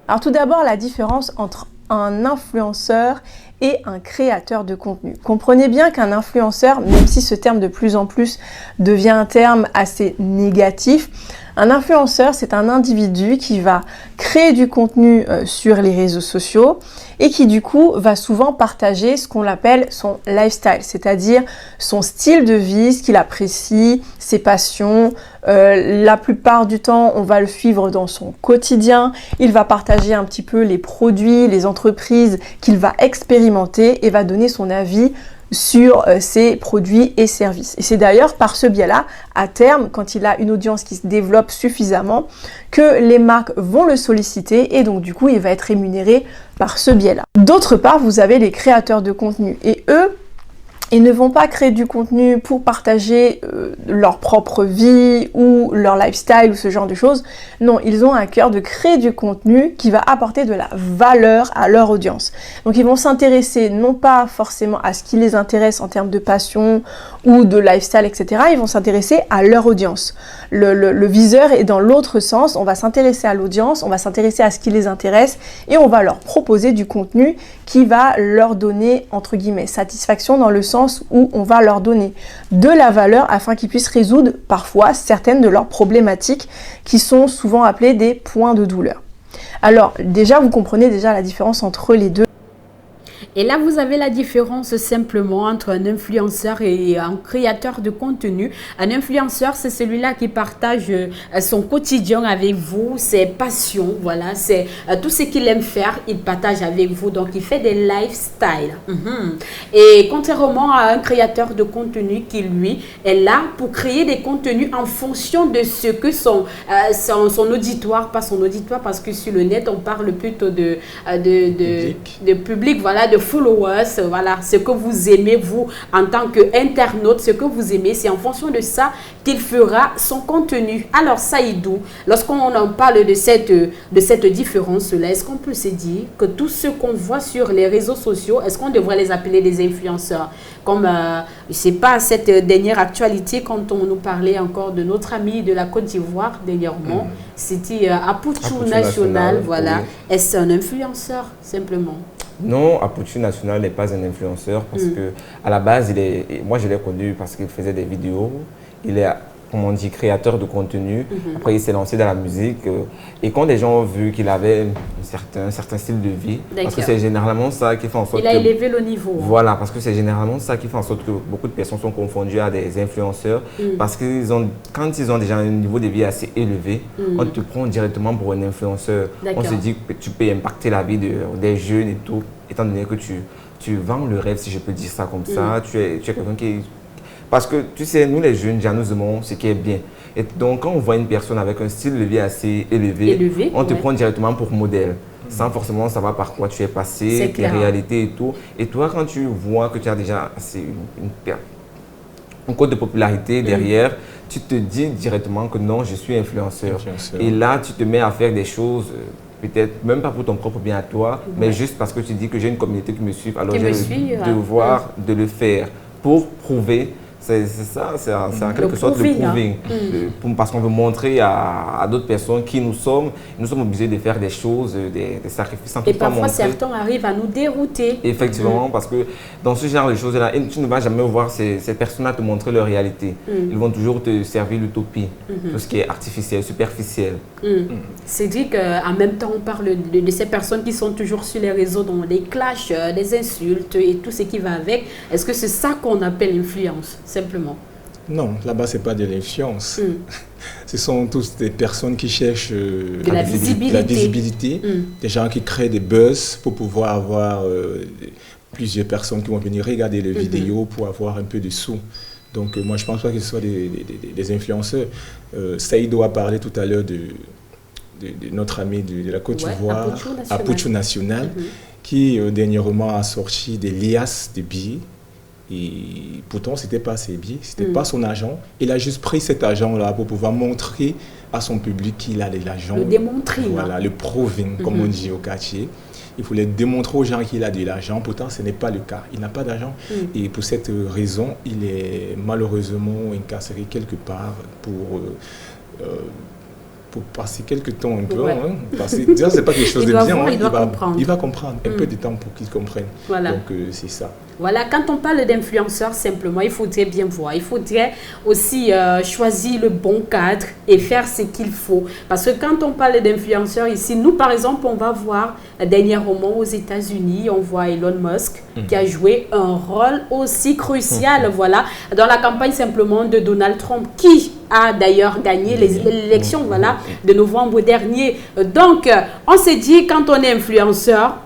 Alors tout d'abord, la différence entre un influenceur et un créateur de contenu. Comprenez bien qu'un influenceur, même si ce terme de plus en plus devient un terme assez négatif, un influenceur, c'est un individu qui va créer du contenu sur les réseaux sociaux et qui du coup va souvent partager ce qu'on appelle son lifestyle, c'est-à-dire son style de vie, ce qu'il apprécie, ses passions. La plupart du temps, on va le suivre dans son quotidien. Il va partager un petit peu les produits, les entreprises qu'il va expérimenter et va donner son avis sur ses produits et services. Et c'est d'ailleurs par ce biais-là, à terme, quand il a une audience qui se développe suffisamment, que les marques vont le solliciter et donc du coup, il va être rémunéré par ce biais-là. D'autre part, vous avez les créateurs de contenu et eux, ils ne vont pas créer du contenu pour partager leur propre vie ou leur lifestyle ou ce genre de choses. Non, ils ont à cœur de créer du contenu qui va apporter de la valeur à leur audience. Donc ils vont s'intéresser non pas forcément à ce qui les intéresse en termes de passion ou de lifestyle, etc. Ils vont s'intéresser à leur audience. Le viseur est dans l'autre sens. On va s'intéresser à l'audience, on va s'intéresser à ce qui les intéresse et on va leur proposer du contenu qui va leur donner, entre guillemets, satisfaction dans le sens où on va leur donner de la valeur afin qu'ils puissent résoudre parfois certaines de leurs problématiques qui sont souvent appelées des points de douleur. Alors déjà, vous comprenez déjà la différence entre les deux. Et là, vous avez la différence simplement entre un influenceur et un créateur de contenu. Un influenceur, c'est celui-là qui partage son quotidien avec vous, ses passions, voilà, c'est tout ce qu'il aime faire, il partage avec vous. Donc, il fait des lifestyles. Et contrairement à un créateur de contenu qui, lui, est là pour créer des contenus en fonction de ce que son auditoire, pas son auditoire, parce que sur le net, on parle plutôt de public, voilà, de followers, voilà, ce que vous aimez, vous, en tant qu'internaute, ce que vous aimez, c'est en fonction de ça qu'il fera son contenu. Alors, Saïdou, lorsqu'on en parle de cette différence-là, est-ce qu'on peut se dire que tous ceux qu'on voit sur les réseaux sociaux, est-ce qu'on devrait les appeler des influenceurs? Comme, je ne sais pas, cette dernière actualité, quand on nous parlait encore de notre ami de la Côte d'Ivoire dernièrement, c'était Apouchou National, voilà. Oui. Est-ce un influenceur, simplement? Non, Apouchou National n'est pas un influenceur parce que à la base, moi je l'ai connu parce qu'il faisait des vidéos. Il est comme on dit, créateur de contenu. Après, il s'est lancé dans la musique. Et quand les gens ont vu qu'il avait un certain style de vie, parce que c'est généralement ça qui fait en sorte Il a élevé le niveau. Voilà, parce que c'est généralement ça qui fait en sorte que beaucoup de personnes sont confondues à des influenceurs. Parce que quand ils ont déjà un niveau de vie assez élevé, on te prend directement pour un influenceur. On se dit que tu peux impacter la vie des jeunes et tout, étant donné que tu vends le rêve, si je peux dire ça comme ça. Tu es quelqu'un qui... Parce que, tu sais, nous les jeunes, nous aimons ce qui est bien. Et donc, quand on voit une personne avec un style de vie assez élevé on te prend directement pour modèle. Sans forcément savoir par quoi tu es passé, tes réalités et tout. Et toi, quand tu vois que tu as déjà un code de popularité derrière, tu te dis directement que non, je suis influenceur. Et là, tu te mets à faire des choses... peut-être même pas pour ton propre bien à toi, mais juste parce que tu dis que j'ai une communauté qui me suit, alors j'ai le devoir de le faire pour prouver. C'est ça, c'est en quelque sorte le proving. Parce qu'on veut montrer à d'autres personnes qui nous sommes obligés de faire des choses, des sacrifices. Et parfois, certains arrivent à nous dérouter. Effectivement, parce que dans ce genre de choses-là, tu ne vas jamais voir ces personnes-là te montrer leur réalité. Ils vont toujours te servir l'utopie, tout ce qui est artificiel, superficiel. Cédric, en même temps, on parle de ces personnes qui sont toujours sur les réseaux, dans des clashs, des insultes et tout ce qui va avec. Est-ce que c'est ça qu'on appelle l'influence, simplement? Non, là-bas, ce n'est pas de l'influence. Ce sont tous des personnes qui cherchent la visibilité. Des gens qui créent des buzz pour pouvoir avoir plusieurs personnes qui vont venir regarder les vidéos pour avoir un peu de sous. Donc, moi, je ne pense pas que ce soit des influenceurs. Saïdo a parlé tout à l'heure de notre ami de la Côte d'Ivoire, Apouchou National, qui dernièrement a sorti des liasses de billets. Et pourtant, ce n'était pas ses billets, ce n'était pas son argent. Il a juste pris cet argent-là pour pouvoir montrer à son public qu'il a de l'argent. Le démontrer. Voilà, le proving, comme on dit au quartier. Il voulait démontrer aux gens qu'il a de l'argent, pourtant ce n'est pas le cas. Il n'a pas d'argent. Et pour cette raison, il est malheureusement incarcéré quelque part pour passer quelques temps un peu. Déjà, ce n'est pas quelque chose de bien. Il va comprendre un peu de temps pour qu'il comprenne. Voilà. Donc, c'est ça. Voilà, quand on parle d'influenceurs, simplement, il faudrait bien voir. Il faudrait aussi choisir le bon cadre et faire ce qu'il faut. Parce que quand on parle d'influenceurs ici, nous, par exemple, on va voir dernièrement aux États-Unis, on voit Elon Musk qui a joué un rôle aussi crucial, voilà, dans la campagne simplement de Donald Trump, qui a d'ailleurs gagné l'élection, voilà, de novembre dernier. Donc, on s'est dit, quand on est influenceur,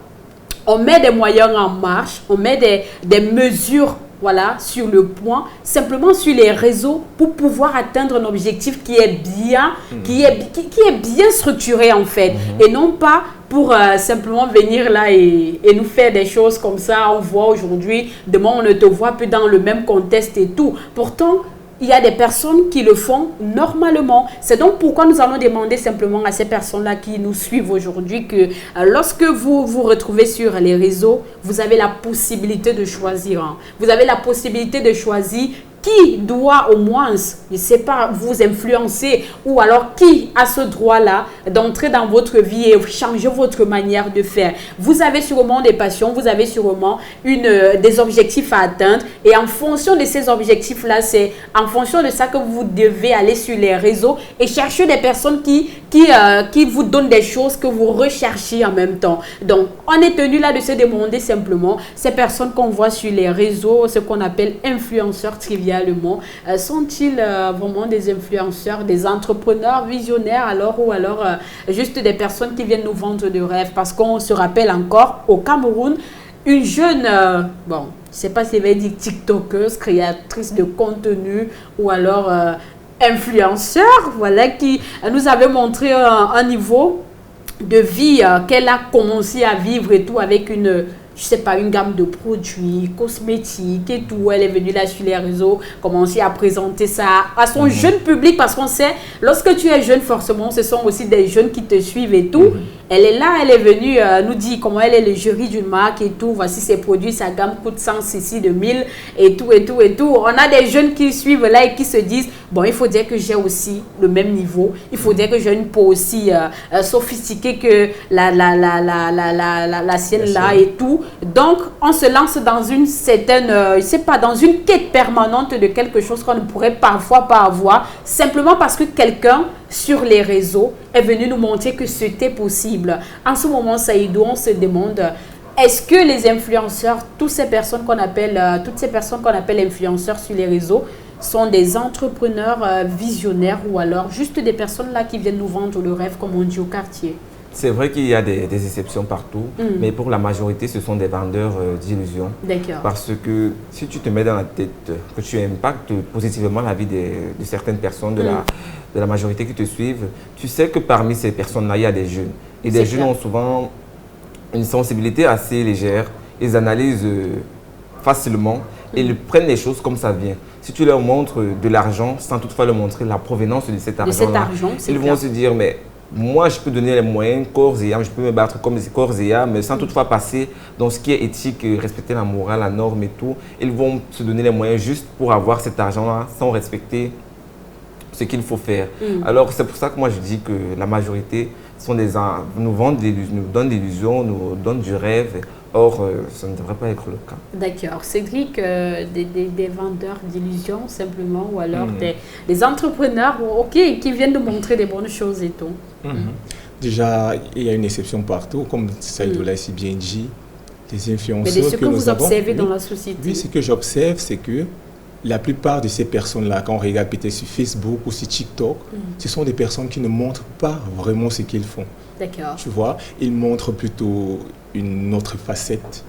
on met des moyens en marche, on met des mesures, voilà, sur le point, simplement sur les réseaux pour pouvoir atteindre un objectif qui est bien, qui est bien structuré en fait, et non pas pour simplement venir là et nous faire des choses comme ça. On voit aujourd'hui, demain on ne te voit plus dans le même contexte et tout. Pourtant, il y a des personnes qui le font normalement. C'est donc pourquoi nous allons demander simplement à ces personnes-là qui nous suivent aujourd'hui que lorsque vous vous retrouvez sur les réseaux, vous avez la possibilité de choisir. Vous avez la possibilité de choisir qui doit au moins, je ne sais pas, vous influencer, ou alors qui a ce droit-là d'entrer dans votre vie et changer votre manière de faire. Vous avez sûrement des passions, vous avez sûrement des objectifs à atteindre, et en fonction de ces objectifs-là, c'est en fonction de ça que vous devez aller sur les réseaux et chercher des personnes qui vous donnent des choses que vous recherchez en même temps. Donc, on est tenu là de se demander simplement, ces personnes qu'on voit sur les réseaux, ce qu'on appelle influenceurs trivialement, sont-ils vraiment des influenceurs, des entrepreneurs visionnaires ou alors juste des personnes qui viennent nous vendre de rêves? Parce qu'on se rappelle encore, au Cameroun, une jeune, bon, je ne sais pas si elle va dire tiktokeuse, créatrice de contenu ou alors influenceur, voilà, qui nous avait montré un niveau de vie qu'elle a commencé à vivre et tout avec une gamme de produits, cosmétiques et tout. Elle est venue là sur les réseaux, commencer à présenter ça à son jeune public, parce qu'on sait, lorsque tu es jeune, forcément, ce sont aussi des jeunes qui te suivent et tout. Elle est là, elle est venue nous dire comment elle est le jury d'une marque et tout. Voici ses produits, sa gamme coûte 100 cc de 1000 et tout, et tout, et tout. On a des jeunes qui suivent là et qui se disent, bon, il faut dire que j'ai aussi le même niveau. Il faut dire que j'ai une peau aussi sophistiquée que la sienne là et tout. Donc, on se lance dans une certaine, je sais pas, dans une quête permanente de quelque chose qu'on ne pourrait parfois pas avoir, simplement parce que quelqu'un sur les réseaux est venu nous montrer que c'était possible. En ce moment, Saïdou, on se demande, est-ce que les influenceurs, toutes ces personnes qu'on appelle influenceurs sur les réseaux, sont des entrepreneurs visionnaires ou alors juste des personnes là qui viennent nous vendre le rêve comme on dit au quartier? C'est vrai qu'il y a des exceptions partout, mais pour la majorité, ce sont des vendeurs d'illusions. D'accord. Parce que si tu te mets dans la tête que tu impactes positivement la vie de certaines personnes, de la majorité qui te suivent, tu sais que parmi ces personnes-là, il y a des jeunes. Et des jeunes ont souvent une sensibilité assez légère. Ils analysent facilement et ils prennent les choses comme ça vient. Si tu leur montres de l'argent sans toutefois leur montrer la provenance de cet argent-là, ils vont se dire, mais moi, je peux donner les moyens, corps et âme, je peux me battre comme des corps et âme, mais sans toutefois passer dans ce qui est éthique, respecter la morale, la norme et tout. Ils vont se donner les moyens juste pour avoir cet argent-là sans respecter ce qu'il faut faire. Alors, c'est pour ça que moi, je dis que la majorité nous donnent des illusions, nous donnent du rêve. Or, ça ne devrait pas être le cas. D'accord. Cédric, des vendeurs d'illusions simplement, ou alors des entrepreneurs qui viennent de montrer des bonnes choses et tout. Déjà, il y a une exception partout, comme Saïdou l'a si bien dit. Les influenceurs. Mais de ce que vous observez dans la société. Oui, ce que j'observe, c'est que la plupart de ces personnes-là, quand on regarde peut-être sur Facebook ou sur TikTok, ce sont des personnes qui ne montrent pas vraiment ce qu'ils font. D'accord. Tu vois, ils montrent plutôt une autre facette.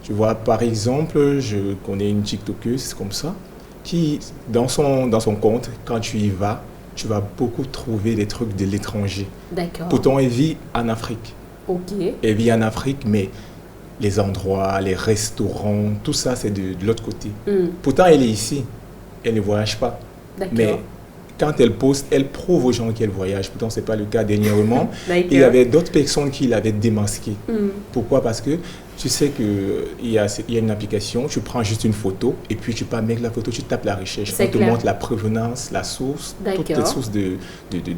Tu vois, par exemple, je connais une TikTokeuse comme ça, qui, dans son compte, quand tu y vas, tu vas beaucoup trouver des trucs de l'étranger. D'accord. Pourtant, elle vit en Afrique. Ok. Elle vit en Afrique, mais les endroits, les restaurants, tout ça, c'est de l'autre côté. Pourtant, elle est ici. Elle ne voyage pas. D'accord. Mais quand elle poste, elle prouve aux gens qu'elle voyage. Pourtant, ce n'est pas le cas dernièrement. Il y avait d'autres personnes qui l'avaient démasqué. Pourquoi? Parce que tu sais qu'il y a une application, tu prends juste une photo et puis tu peux mettre la photo, tu tapes la recherche. On te montre la provenance, la source, toutes les sources de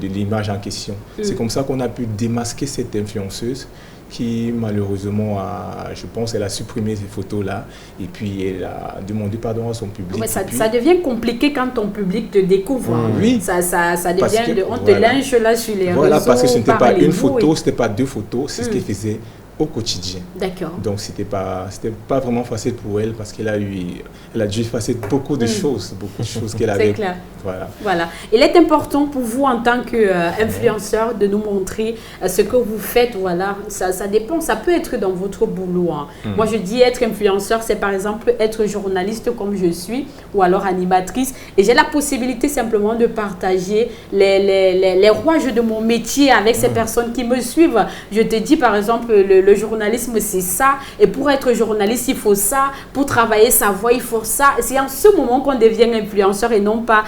l'image en question. C'est comme ça qu'on a pu démasquer cette influenceuse qui malheureusement je pense, elle a supprimé ces photos-là et puis elle a demandé pardon à son public. Ouais, ça devient compliqué quand ton public te découvre. Oui. Ça devient, on te linge là sur les réseaux. Voilà, parce que ce n'était pas une photo, ce n'était pas deux photos, c'est ce qu'elle faisait au quotidien. D'accord. Donc, c'était pas vraiment facile pour elle parce qu'elle a dû effacer beaucoup de choses qu'elle avait. C'est clair. Voilà. Il est important pour vous en tant qu'influenceur de nous montrer ce que vous faites. Voilà, ça dépend. Ça peut être dans votre boulot. Moi, je dis être influenceur, c'est par exemple être journaliste comme je suis ou alors animatrice. Et j'ai la possibilité simplement de partager les rouages de mon métier avec ces personnes qui me suivent. Je te dis par exemple, le journalisme, c'est ça. Et pour être journaliste, il faut ça. Pour travailler sa voix, il faut ça. C'est en ce moment qu'on devient influenceur et non pas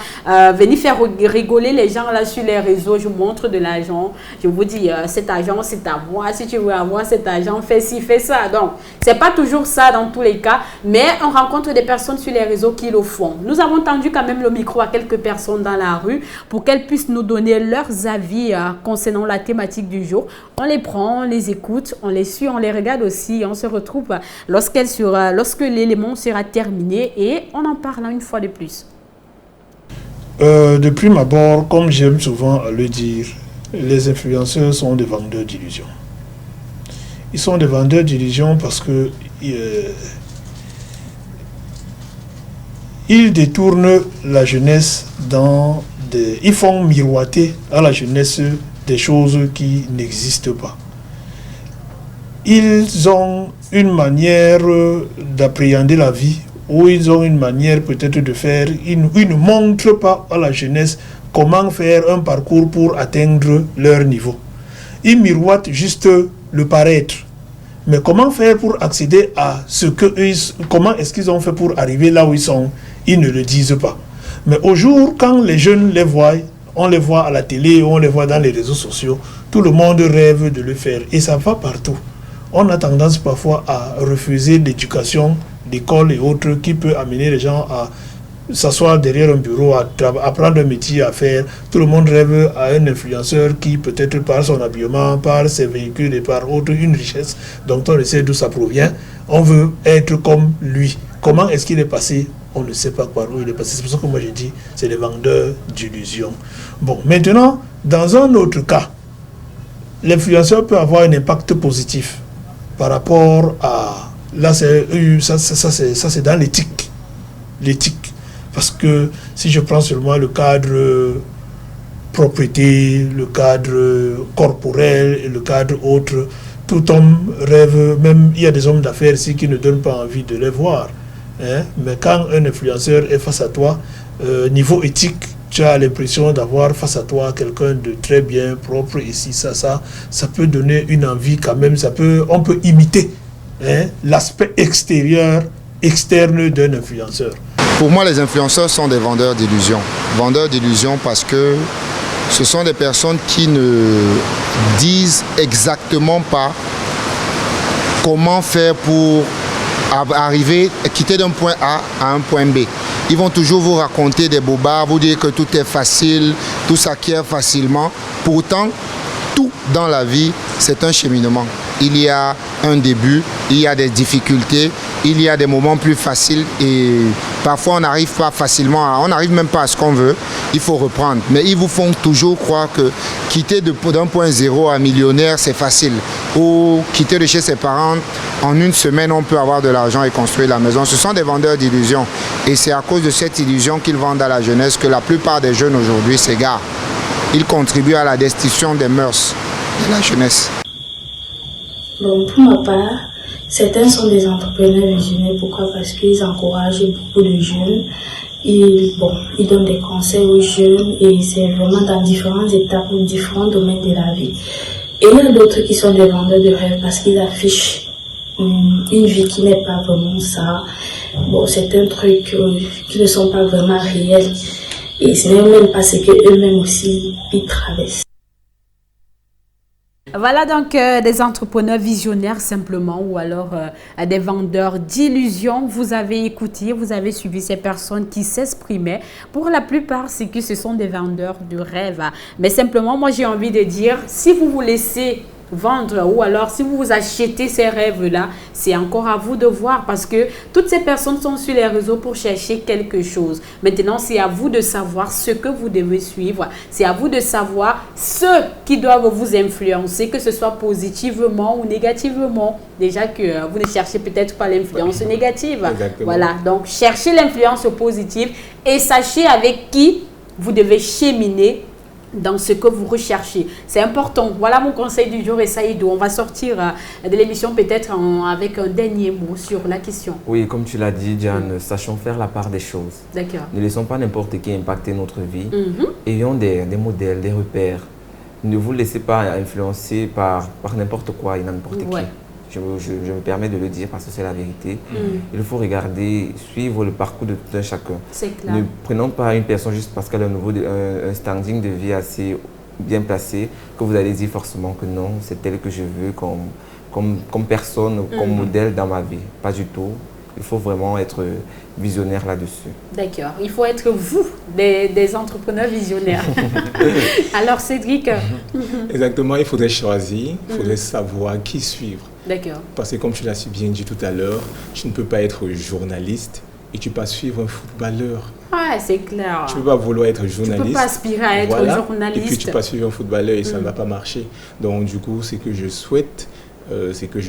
venir faire rigoler les gens là sur les réseaux. Je montre de l'argent. Je vous dis, cet argent, c'est à moi. Si tu veux avoir cet argent, fais ci, fais ça. Donc, c'est pas toujours ça dans tous les cas. Mais on rencontre des personnes sur les réseaux qui le font. Nous avons tendu quand même le micro à quelques personnes dans la rue pour qu'elles puissent nous donner leurs avis concernant la thématique du jour. On les prend, on les écoute, on les suit, on les regarde aussi. On se retrouve lorsque l'élément sera terminé et on en parle une fois de plus. De prime abord, comme j'aime souvent le dire, les influenceurs sont des vendeurs d'illusions. Ils sont des vendeurs d'illusions parce que ils détournent la jeunesse ils font miroiter à la jeunesse des choses qui n'existent pas. Ils ont une manière d'appréhender la vie, ou ils ont une manière peut-être de faire, ils ne montrent pas à la jeunesse comment faire un parcours pour atteindre leur niveau. Ils miroitent juste le paraître. Mais comment faire pour accéder à comment est-ce qu'ils ont fait pour arriver là où ils sont? Ils ne le disent pas. Mais au jour, quand les jeunes les voient, on les voit à la télé, on les voit dans les réseaux sociaux, tout le monde rêve de le faire. Et ça va partout. On a tendance parfois à refuser l'éducation d'école et autres qui peut amener les gens à s'asseoir derrière un bureau, apprendre un métier à faire. Tout le monde rêve à un influenceur qui, peut-être par son habillement, par ses véhicules et par autre, une richesse dont on ne sait d'où ça provient. On veut être comme lui. Comment est-ce qu'il est passé? On ne sait pas par où il est passé. C'est pour ça que moi j'ai dit, c'est les vendeurs d'illusions. Bon, maintenant, dans un autre cas, l'influenceur peut avoir un impact positif par rapport à... Là, c'est dans l'éthique. L'éthique. Parce que si je prends seulement le cadre propriété, le cadre corporel et le cadre autre, tout homme rêve, même il y a des hommes d'affaires ici qui ne donnent pas envie de les voir. Hein? Mais quand un influenceur est face à toi, niveau éthique, tu as l'impression d'avoir face à toi quelqu'un de très bien propre ici, ça peut donner une envie quand même, on peut imiter l'aspect externe d'un influenceur. Pour moi, les influenceurs sont des vendeurs d'illusions. Vendeurs d'illusions parce que ce sont des personnes qui ne disent exactement pas comment faire pour arriver, quitter d'un point A à un point B. Ils vont toujours vous raconter des bobards, vous dire que tout est facile, tout s'acquiert facilement. Pourtant, tout dans la vie, c'est un cheminement. Il y a un début, il y a des difficultés, il y a des moments plus faciles et parfois on n'arrive pas facilement, on n'arrive même pas à ce qu'on veut, il faut reprendre. Mais ils vous font toujours croire que quitter d'un point zéro à millionnaire, c'est facile. Ou quitter de chez ses parents, en une semaine, on peut avoir de l'argent et construire la maison. Ce sont des vendeurs d'illusions. Et c'est à cause de cette illusion qu'ils vendent à la jeunesse que la plupart des jeunes aujourd'hui s'égarent. Ils contribuent à la destruction des mœurs de la jeunesse. Bon, pour ma part, certains sont des entrepreneurs visionnaires. Pourquoi? Parce qu'ils encouragent beaucoup de jeunes. Ils donnent des conseils aux jeunes et c'est vraiment dans différentes étapes ou différents domaines de la vie. Et il y a d'autres qui sont des vendeurs de rêves parce qu'ils affichent une vie qui n'est pas vraiment ça. Bon, certains trucs qui ne sont pas vraiment réels. Et ce n'est même pas ce qu'eux-mêmes aussi ils traversent. Voilà donc des entrepreneurs visionnaires simplement ou alors des vendeurs d'illusions. Vous avez écouté, vous avez suivi ces personnes qui s'exprimaient. Pour la plupart, c'est que ce sont des vendeurs de rêves. Mais simplement, moi j'ai envie de dire, si vous vous laissez vendre ou alors si vous achetez ces rêves-là, c'est encore à vous de voir parce que toutes ces personnes sont sur les réseaux pour chercher quelque chose. Maintenant, c'est à vous de savoir ce que vous devez suivre. C'est à vous de savoir ceux qui doivent vous influencer, que ce soit positivement ou négativement. Déjà que vous ne cherchez peut-être pas l'influence négative. Exactement. Voilà, donc cherchez l'influence positive et sachez avec qui vous devez cheminer dans ce que vous recherchez. C'est important. Voilà mon conseil du jour et Saïdou. On va sortir de l'émission peut-être avec un dernier mot sur la question. Oui, comme tu l'as dit, Diane, sachons faire la part des choses. D'accord. Ne laissons pas n'importe qui impacter notre vie. Ayons des modèles, des repères. Ne vous laissez pas influencer par n'importe quoi et n'importe qui. Je me permets de le dire parce que c'est la vérité. Il faut regarder, suivre le parcours de tout un chacun. C'est clair. Ne prenons pas une personne juste parce qu'elle a un standing de vie assez bien placé que vous allez dire forcément que non, c'est elle que je veux comme personne, comme modèle dans ma vie. Pas du tout. Il faut vraiment être visionnaire là-dessus. D'accord. Il faut être vous, des entrepreneurs visionnaires. Alors Cédric. Exactement, il faudrait choisir, il faudrait savoir qui suivre. D'accord. Parce que comme tu l'as si bien dit tout à l'heure, tu ne peux pas être journaliste et tu ne peux pas suivre un footballeur. Ouais, c'est clair. Tu ne peux pas vouloir être journaliste. Tu ne peux pas aspirer à être journaliste. Et puis tu ne peux pas suivre un footballeur et ça ne va pas marcher. Donc du coup, ce que je souhaite, c'est que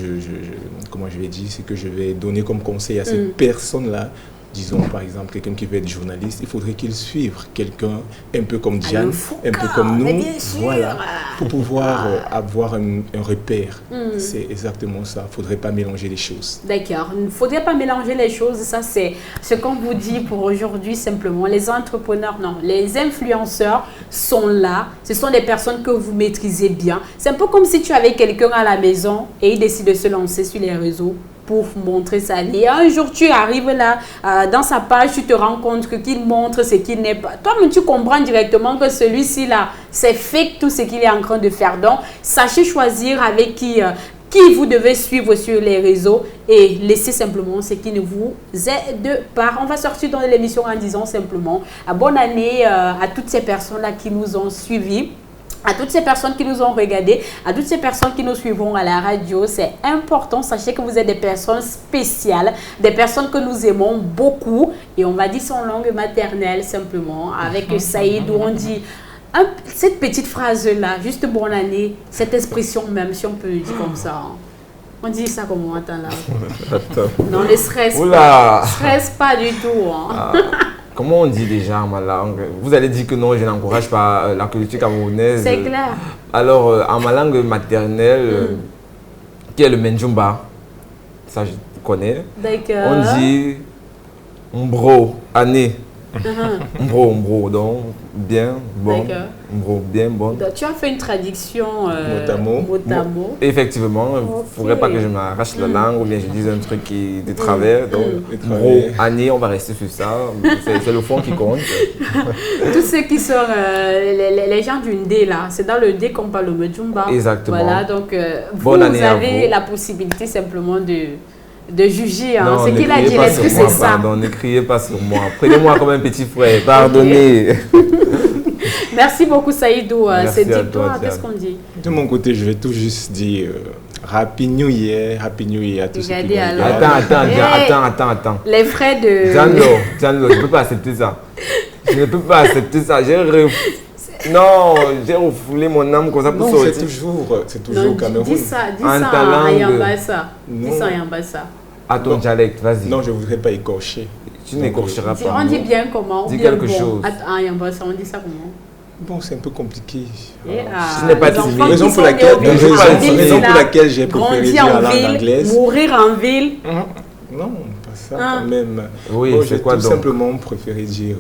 comment je vais dire, c'est que je vais donner comme conseil à ces personnes-là. Disons par exemple quelqu'un qui veut être journaliste, il faudrait qu'il suive quelqu'un un peu comme Diane, un peu comme nous, voilà, pour pouvoir avoir un repère. C'est exactement ça. Il ne faudrait pas mélanger les choses. D'accord. Il ne faudrait pas mélanger les choses. Ça, c'est ce qu'on vous dit pour aujourd'hui simplement. Les entrepreneurs, non. Les influenceurs sont là. Ce sont des personnes que vous maîtrisez bien. C'est un peu comme si tu avais quelqu'un à la maison et il décide de se lancer sur les réseaux pour montrer sa vie. Et un jour, tu arrives là, dans sa page, tu te rends compte qu'il montre ce qu'il n'est pas. Toi-même, tu comprends directement que celui-ci là, c'est fake tout ce qu'il est en train de faire. Donc, sachez choisir avec qui qui vous devez suivre sur les réseaux et laisser simplement ce qui ne vous aide pas. On va sortir dans l'émission en disant simplement bonne année à toutes ces personnes-là qui nous ont suivis, à toutes ces personnes qui nous ont regardés, à toutes ces personnes qui nous suivront à la radio. C'est important, sachez que vous êtes des personnes spéciales, des personnes que nous aimons beaucoup et on va dire son langue maternelle simplement. Avec Saïd, où on dit cette petite phrase-là, juste bonne année, cette expression même, si on peut le dire comme ça. On dit ça comment, attends là. Non, le stress. Oula. Stress pas du tout. Hein. Comment on dit déjà en ma langue? Vous allez dire que non, je n'encourage pas la culture camerounaise. C'est clair. Alors, en ma langue maternelle, qui est le Menjumba, ça je connais. D'accord. On dit Mbro, année. Mbro, donc bien, bon. Mbro, bien, bon. Donc, tu as fait une traduction mot. Effectivement, il ne faudrait pas que je m'arrache la langue ou bien je dise un truc qui de travers. Donc, Mbro, année, on va rester sur ça. C'est le fond qui compte. Tous ceux qui sont les gens du Ndé, là, c'est dans le Ndé qu'on parle le Mejumba. Exactement. Voilà, donc vous avez la possibilité simplement de juger ce qu'il a dit. Est-ce que c'est ça? Pardon, ne criez pas sur moi. Prenez-moi comme un petit frère. Pardonnez. Merci beaucoup, Saïdou. C'est dit toi, qu'est-ce qu'on dit? De mon côté, je vais tout juste dire Happy New Year à tous ceux qui Attends. Les frais de... Gianlo, je ne peux pas accepter ça. Je ne peux pas accepter ça. Non, j'ai refoulé mon âme comme ça pour sortir. C'est toujours Cameroun. Dis ça en Yambassa. Dis ça en Yambassa. À ton dialecte, vas-y. Non, je ne voudrais pas écorcher. Tu n'écorcheras pas. On dit bien comment? Dis quelque chose. En Yambassa, on dit ça comment? Bon, c'est un peu compliqué. Ce n'est pas timide. Raison pour laquelle j'ai préféré dire en langue anglaise. Mourir en ville. Non, pas ça quand même. Oui, j'ai tout simplement préféré dire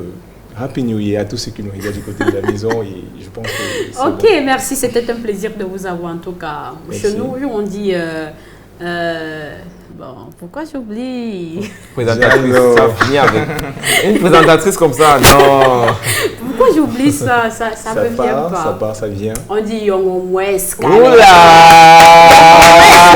Happy New Year à tous ceux qui nous regardent du côté de la maison et je pense que ok, bon. Merci, c'était un plaisir de vous avoir en tout cas. Chez nous, on dit... bon, pourquoi j'oublie? Présentatrice, ça finit avec une présentatrice comme ça, non. Pourquoi j'oublie ça? Ça me vient pas. Ça vient. On dit Yongomwes. Oula!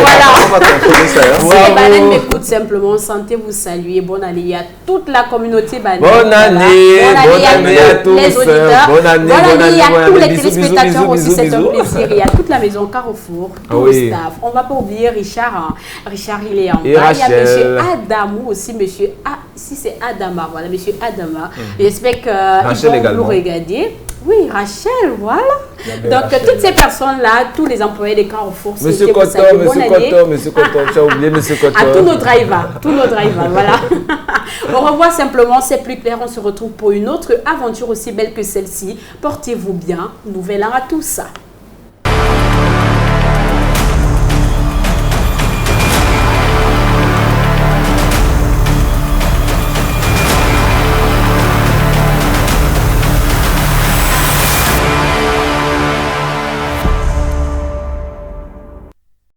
Voilà. On va contrôler ça. Si les baleines m'écoutent simplement, sentez vous saluer. Bonne année à toute la communauté baleine. Bonne année à tous les auditeurs. Bonne année à tous les téléspectateurs aussi. C'est un plaisir. Et à toute la maison Carrefour, tout le staff. On ne va pas oublier Richard. Richard, il est en bas. Il y a monsieur Adamou aussi, monsieur si c'est Adama, voilà, monsieur Adama. J'espère qu'ils vont nous regarder. Oui, Rachel, voilà. Donc, toutes ces personnes-là, tous les employés des Carrefour, Monsieur Coton, tu as oublié Monsieur Coton. À tous nos drivers, voilà. On revoit simplement, c'est plus clair, on se retrouve pour une autre aventure aussi belle que celle-ci. Portez-vous bien, nouvel an à tous.